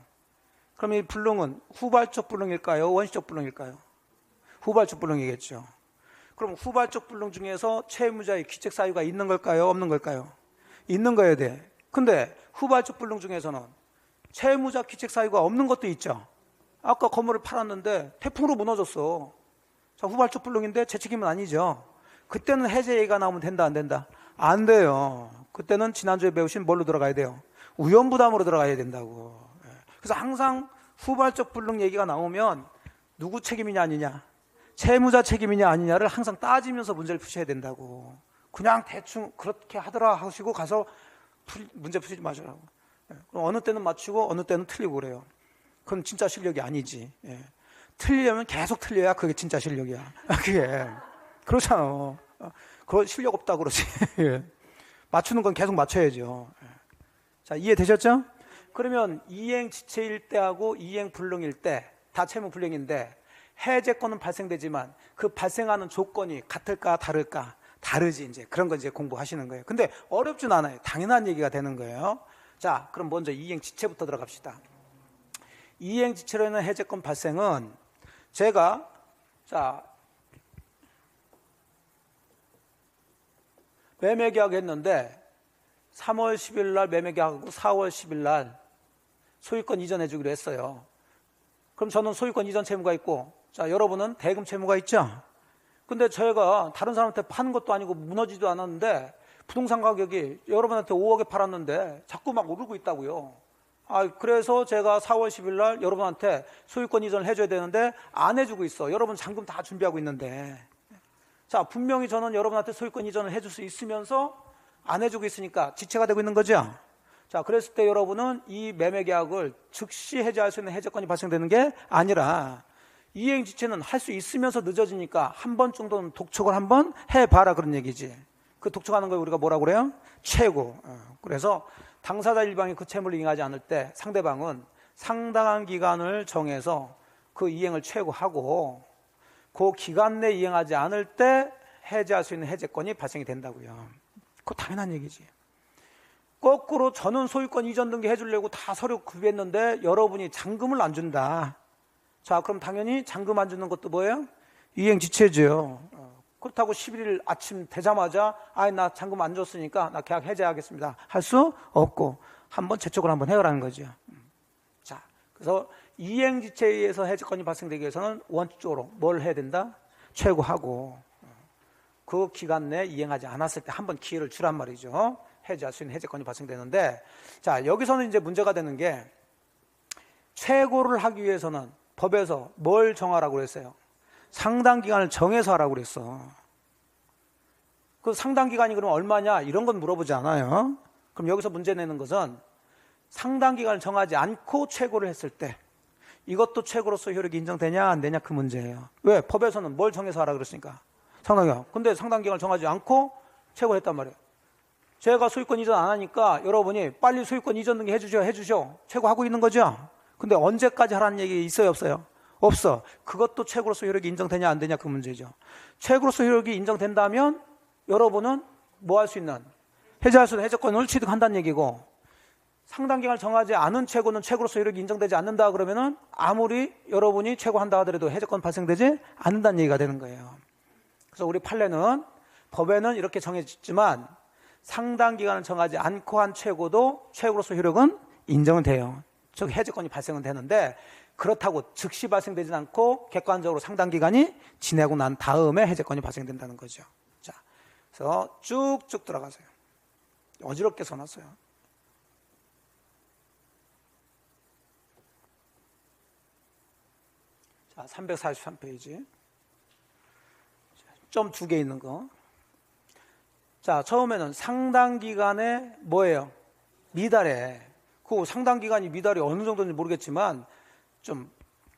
S1: 그럼 이 불능은 후발적 불능일까요? 원시적 불능일까요? 후발적 불능이겠죠. 그럼 후발적 불능 중에서 채무자의 귀책 사유가 있는 걸까요? 없는 걸까요? 있는 거여야 돼. 근데 후발적 불능 중에서는 채무자 귀책 사유가 없는 것도 있죠. 아까 건물을 팔았는데 태풍으로 무너졌어. 자, 후발적 불능인데 제 책임은 아니죠. 그때는 해제 얘기가 나오면 된다, 안 된다? 안 돼요. 그때는 지난주에 배우신 뭘로 들어가야 돼요? 우연부담으로 들어가야 된다고. 그래서 항상 후발적 불능 얘기가 나오면 누구 책임이냐 아니냐, 채무자 책임이냐 아니냐를 항상 따지면서 문제를 푸셔야 된다고. 그냥 대충 그렇게 하더라 하시고 가서 문제 푸시지 마시라고. 그럼 어느 때는 맞추고 어느 때는 틀리고 그래요. 그건 진짜 실력이 아니지. 틀리려면 계속 틀려야 그게 진짜 실력이야. 그게. 그렇잖아. 그거 실력 없다 그러지. 맞추는 건 계속 맞춰야죠. 자, 이해되셨죠? 그러면 이행지체일 때하고 이행불능일 때 다 채무불능인데 해제권은 발생되지만 그 발생하는 조건이 같을까 다를까? 다르지. 이제 그런 거 이제 공부하시는 거예요. 근데 어렵진 않아요. 당연한 얘기가 되는 거예요. 자, 그럼 먼저 이행지체부터 들어갑시다. 이행지체로 인한 해제권 발생은 제가 매매계약 했는데 3월 10일 날 매매계약하고 4월 10일 날 소유권 이전해 주기로 했어요. 그럼 저는 소유권 이전 채무가 있고, 자, 여러분은 대금 채무가 있죠? 근데 저희가 다른 사람한테 파는 것도 아니고 무너지도 않았는데 부동산 가격이 여러분한테 5억에 팔았는데 자꾸 막 오르고 있다고요. 그래서 제가 4월 10일 날 여러분한테 소유권 이전을 해줘야 되는데 안 해주고 있어. 여러분 잔금 다 준비하고 있는데. 자, 분명히 저는 여러분한테 소유권 이전을 해줄 수 있으면서 안 해주고 있으니까 지체가 되고 있는 거죠. 자, 그랬을 때 여러분은 이 매매 계약을 즉시 해제할 수 있는 해제권이 발생되는 게 아니라 이행지체는 할 수 있으면서 늦어지니까 한 번 정도는 독촉을 한번 해봐라 그런 얘기지. 그 독촉하는 걸 우리가 뭐라고 그래요? 최고. 그래서 당사자 일방이 그 채무를 이행하지 않을 때 상대방은 상당한 기간을 정해서 그 이행을 최고하고 그 기간 내 이행하지 않을 때 해제할 수 있는 해제권이 발생이 된다고요. 그거 당연한 얘기지. 거꾸로 저는 소유권 이전 등기 해주려고 다 서류 구비했는데 여러분이 잔금을 안 준다. 자, 그럼 당연히 잔금 안 주는 것도 뭐예요? 이행지체죠. 그렇다고 11일 아침 되자마자 나 잔금 안 줬으니까 나 계약 해제하겠습니다. 할 수 없고 한번 재촉을 한번 해오라는 거죠. 자, 그래서 이행지체에 의해서 해제권이 발생되기 위해서는 원칙적으로 뭘 해야 된다? 최고하고 그 기간 내에 이행하지 않았을 때 한번 기회를 주란 말이죠. 해제할 수 있는 해제권이 발생되는데, 자, 여기서는 이제 문제가 되는 게 최고를 하기 위해서는 법에서 뭘 정하라고 그랬어요? 상당 기간을 정해서 하라고 그랬어. 그 상당 기간이 그럼 얼마냐? 이런 건 물어보지 않아요. 그럼 여기서 문제 내는 것은 상당 기간을 정하지 않고 최고를 했을 때 이것도 최고로서 효력이 인정되냐 안 되냐 그 문제예요. 왜? 법에서는 뭘 정해서 하라 그랬으니까 상당 기간. 근데 상당 기간을 정하지 않고 최고를 했단 말이에요. 제가 소유권 이전 안 하니까 여러분이 빨리 소유권 이전 등기 해주셔. 최고하고 있는 거죠. 근데 언제까지 하라는 얘기 있어요 없어요? 없어. 그것도 최고로서 효력이 인정되냐 안 되냐 그 문제죠. 최고로서 효력이 인정된다면 여러분은 뭐 할 수 있는? 해제할 수 있는 해제권을 취득한다는 얘기고, 상당 기간을 정하지 않은 최고는 최고로서 효력이 인정되지 않는다 그러면은 아무리 여러분이 최고한다 하더라도 해제권 발생되지 않는다는 얘기가 되는 거예요. 그래서 우리 판례는 법에는 이렇게 정해졌지만 상당 기간을 정하지 않고 한 최고도 최고로서 효력은 인정은 돼요. 즉 해제권이 발생은 되는데 그렇다고 즉시 발생되지 않고 객관적으로 상당 기간이 지나고 난 다음에 해제권이 발생된다는 거죠. 자, 그래서 쭉쭉 들어가세요. 어지럽게 써놨어요. 자, 343페이지. 점 2개 있는 거. 자, 처음에는 상당 기간에 뭐예요? 미달에. 그 상당 기간이 미달이 어느 정도인지 모르겠지만 좀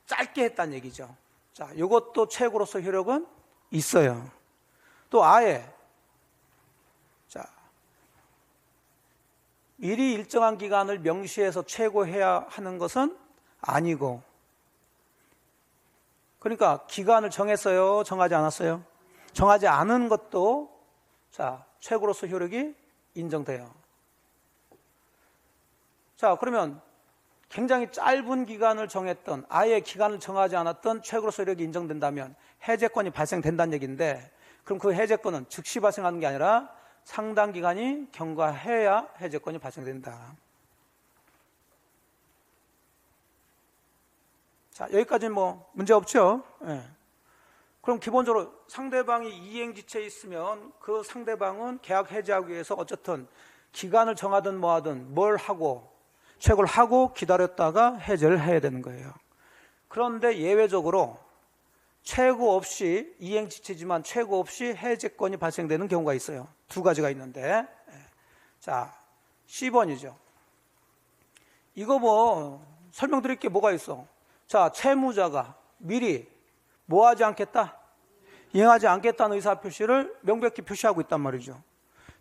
S1: 짧게 했다는 얘기죠. 자, 이것도 최고로서 효력은 있어요. 또 아예 자, 미리 일정한 기간을 명시해서 최고해야 하는 것은 아니고, 그러니까 기간을 정했어요? 정하지 않았어요? 정하지 않은 것도 자, 최고로서 효력이 인정돼요. 자, 그러면 굉장히 짧은 기간을 정했던, 아예 기간을 정하지 않았던 최고로서 효력이 인정된다면 해제권이 발생된다는 얘기인데, 그럼 그 해제권은 즉시 발생하는 게 아니라 상당 기간이 경과해야 해제권이 발생된다. 자, 여기까지는 뭐 문제 없죠? 네. 그럼 기본적으로 상대방이 이행지체에 있으면 그 상대방은 계약 해지하기 위해서 어쨌든 기간을 정하든 뭐하든 뭘 하고 최고를 하고 기다렸다가 해제를 해야 되는 거예요. 그런데 예외적으로 최고 없이, 이행지체지만 최고 없이 해제권이 발생되는 경우가 있어요. 두 가지가 있는데, 자, 10번이죠. 이거 뭐 설명드릴 게 뭐가 있어? 자, 채무자가 미리 뭐 하지 않겠다? 이행하지 않겠다는 의사표시를 명백히 표시하고 있단 말이죠.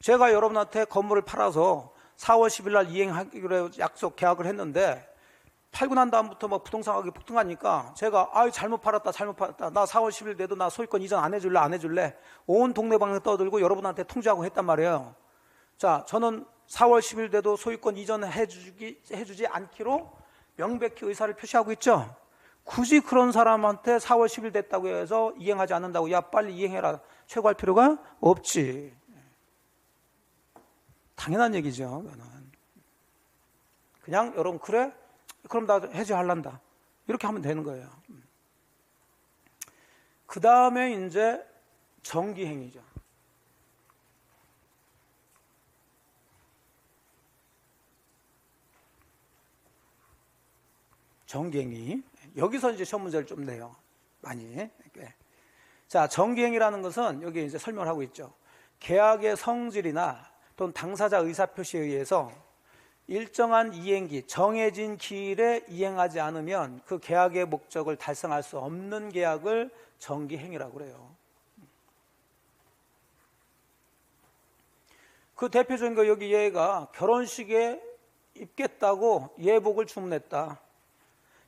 S1: 제가 여러분한테 건물을 팔아서 4월 10일 날 이행하기로 약속 계약을 했는데 팔고 난 다음부터 막 부동산 가격이 폭등하니까 제가 잘못 팔았다 나 4월 10일 돼도 나 소유권 이전 안 해줄래 온 동네방네 떠들고 여러분한테 통지하고 했단 말이에요. 자, 저는 4월 10일 돼도 소유권 이전해주지 않기로 명백히 의사를 표시하고 있죠. 굳이 그런 사람한테 4월 10일 됐다고 해서 이행하지 않는다고 야 빨리 이행해라 최고할 필요가 없지. 당연한 얘기죠. 그냥 여러분 그래? 그럼 나 해지할란다 이렇게 하면 되는 거예요. 그 다음에 이제 정기행위죠. 정기행위. 여기서 이제 시험 문제를 좀 내요. 많이. 자, 정기행위라는 것은 여기 이제 설명을 하고 있죠. 계약의 성질이나 또는 당사자 의사표시에 의해서 일정한 이행기, 정해진 기일에 이행하지 않으면 그 계약의 목적을 달성할 수 없는 계약을 정기행위라고 그래요. 그 대표적인 거 여기 얘가 결혼식에 입겠다고 예복을 주문했다.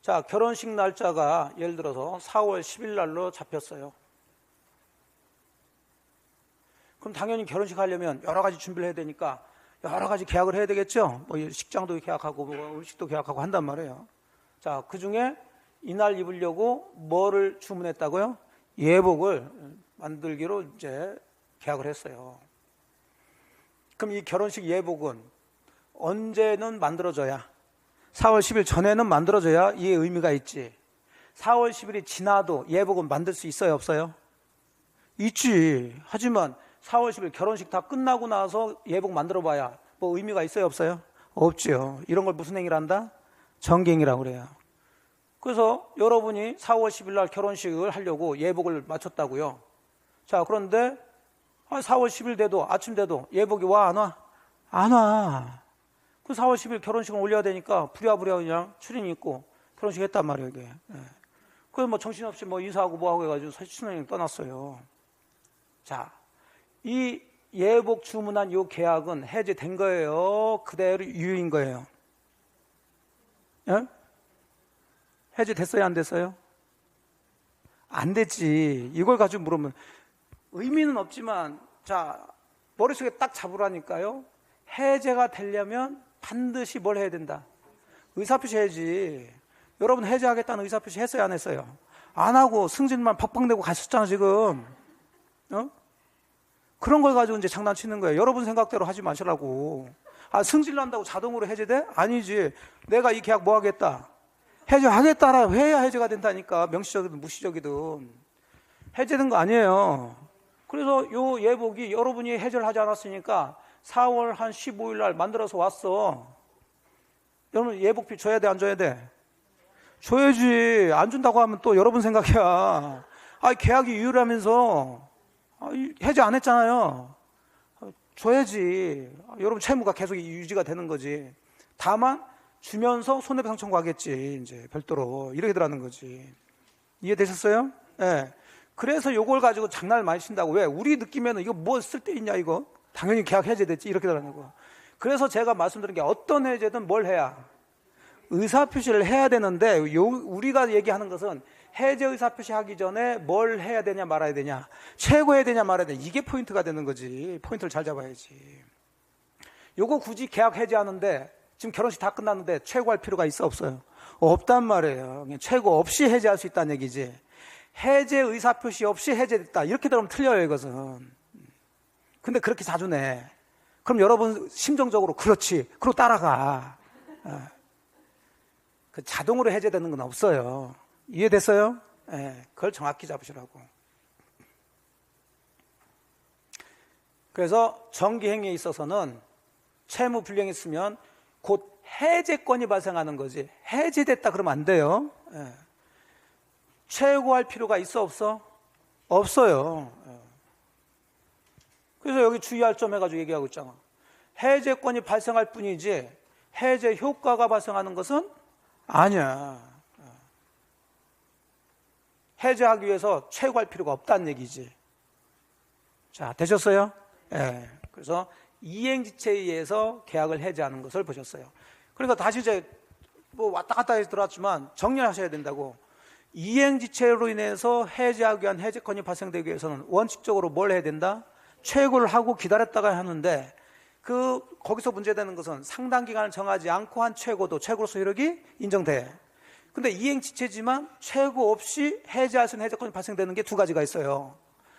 S1: 자, 결혼식 날짜가 예를 들어서 4월 10일 날로 잡혔어요. 그럼 당연히 결혼식 하려면 여러 가지 준비를 해야 되니까 여러 가지 계약을 해야 되겠죠. 뭐 식장도 계약하고 뭐 음식도 계약하고 한단 말이에요. 자, 그 중에 이날 입으려고 뭐를 주문했다고요? 예복을 만들기로 이제 계약을 했어요. 그럼 이 결혼식 예복은 언제는 만들어져야? 4월 10일 전에는 만들어져야 이게 의미가 있지. 4월 10일이 지나도 예복은 만들 수 있어요, 없어요? 있지. 하지만 4월 10일 결혼식 다 끝나고 나서 예복 만들어 봐야 뭐 의미가 있어요, 없어요? 없지요. 이런 걸 무슨 행위를 한다? 정기행위라고 그래요. 그래서 여러분이 4월 10일 날 결혼식을 하려고 예복을 맞췄다고요. 자, 그런데 4월 10일 돼도 아침 돼도 예복이 와, 안 와? 안 와. 그 4월 10일 결혼식을 올려야 되니까 부랴부랴 그냥 출연이 있고 결혼식 했단 말이에요, 이게. 그래서 뭐 정신없이 뭐 인사하고 뭐하고 해가지고 신혼여행 떠났어요. 자, 이 예복 주문한 요 계약은 해지된 거예요? 그대로 유효인 거예요? 예? 해지됐어요, 안 됐어요? 안 됐지. 이걸 가지고 물으면 의미는 없지만 자, 머릿속에 딱 잡으라니까요. 해제가 되려면 반드시 뭘 해야 된다? 의사표시 해야지. 여러분 해제하겠다는 의사표시 했어요, 안 했어요? 안 하고 승진만 팍팍 내고 가셨잖아 지금. 그런 걸 가지고 이제 장난치는 거예요. 여러분 생각대로 하지 마시라고. 승진 난다고 자동으로 해제돼? 아니지. 내가 이 계약 뭐 하겠다? 해제하겠다라 해야 해제가 된다니까. 명시적이든 무시적이든. 해제된 거 아니에요. 그래서 요 예복이 여러분이 해제를 하지 않았으니까 4월 한 15일 날 만들어서 왔어. 여러분 예복비 줘야 돼, 안 줘야 돼? 줘야지. 안 준다고 하면 또 여러분 생각이야. 계약이 유효라면서 해제 안 했잖아요. 줘야지. 여러분 채무가 계속 유지가 되는 거지. 다만 주면서 손해배상 청구하겠지. 이제 별도로 이렇게 들어가는 거지. 이해되셨어요? 네. 그래서 요걸 가지고 장난을 많이 친다고. 왜? 우리 느낌에는 이거 뭐 쓸데있냐 이거. 당연히 계약 해제됐지 이렇게 들어가는 거. 그래서 제가 말씀드린 게 어떤 해제든 뭘 해야? 의사표시를 해야 되는데 우리가 얘기하는 것은 해제 의사표시 하기 전에 뭘 해야 되냐 말아야 되냐, 최고해야 되냐 말아야 되냐, 이게 포인트가 되는 거지. 포인트를 잘 잡아야지. 요거 굳이 계약 해제하는데 지금 결혼식 다 끝났는데 최고할 필요가 있어, 없어요? 없단 말이에요. 그냥 최고 없이 해제할 수 있다는 얘기지. 해제 의사표시 없이 해제됐다 이렇게 들으면 틀려요, 이것은. 근데 그렇게 자주 내. 그럼 여러분 심정적으로 그렇지, 그러고 따라가. 그 자동으로 해제되는 건 없어요. 이해됐어요? 그걸 정확히 잡으시라고. 그래서 정기행위에 있어서는 채무 불이행이 있으면 곧 해제권이 발생하는 거지. 해제됐다 그러면 안 돼요. 최고할 필요가 있어, 없어? 없어요. 그래서 여기 주의할 점 해가지고 얘기하고 있잖아. 해제권이 발생할 뿐이지 해제 효과가 발생하는 것은 아니야. 해제하기 위해서 최고할 필요가 없다는 얘기지. 자, 되셨어요? 예. 그래서 이행지체에 의해서 계약을 해제하는 것을 보셨어요. 그러니까 다시 이제 뭐 왔다 갔다 해서 들어왔지만 정리하셔야 된다고. 이행지체로 인해서 해제하기 위한 해제권이 발생되기 위해서는 원칙적으로 뭘 해야 된다? 최고를 하고 기다렸다가 하는데 거기서 문제되는 것은 상당 기간을 정하지 않고 한 최고로서 효력이 인정돼. 근데 이행지체지만 최고 없이 해제할 수 있는 해제권이 발생되는 게 두 가지가 있어요.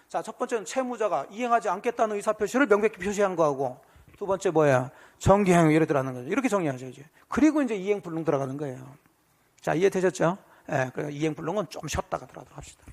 S1: 자, 첫 번째는 채무자가 이행하지 않겠다는 의사표시를 명백히 표시한 거하고, 두 번째 뭐야? 정기행위 예를 들어 하는 거죠. 이렇게 정리하죠, 이제. 그리고 이제 이행불능 들어가는 거예요. 자, 이해되셨죠? 예, 그러니까 이행불능은 좀 쉬었다가 들어가도록 합시다.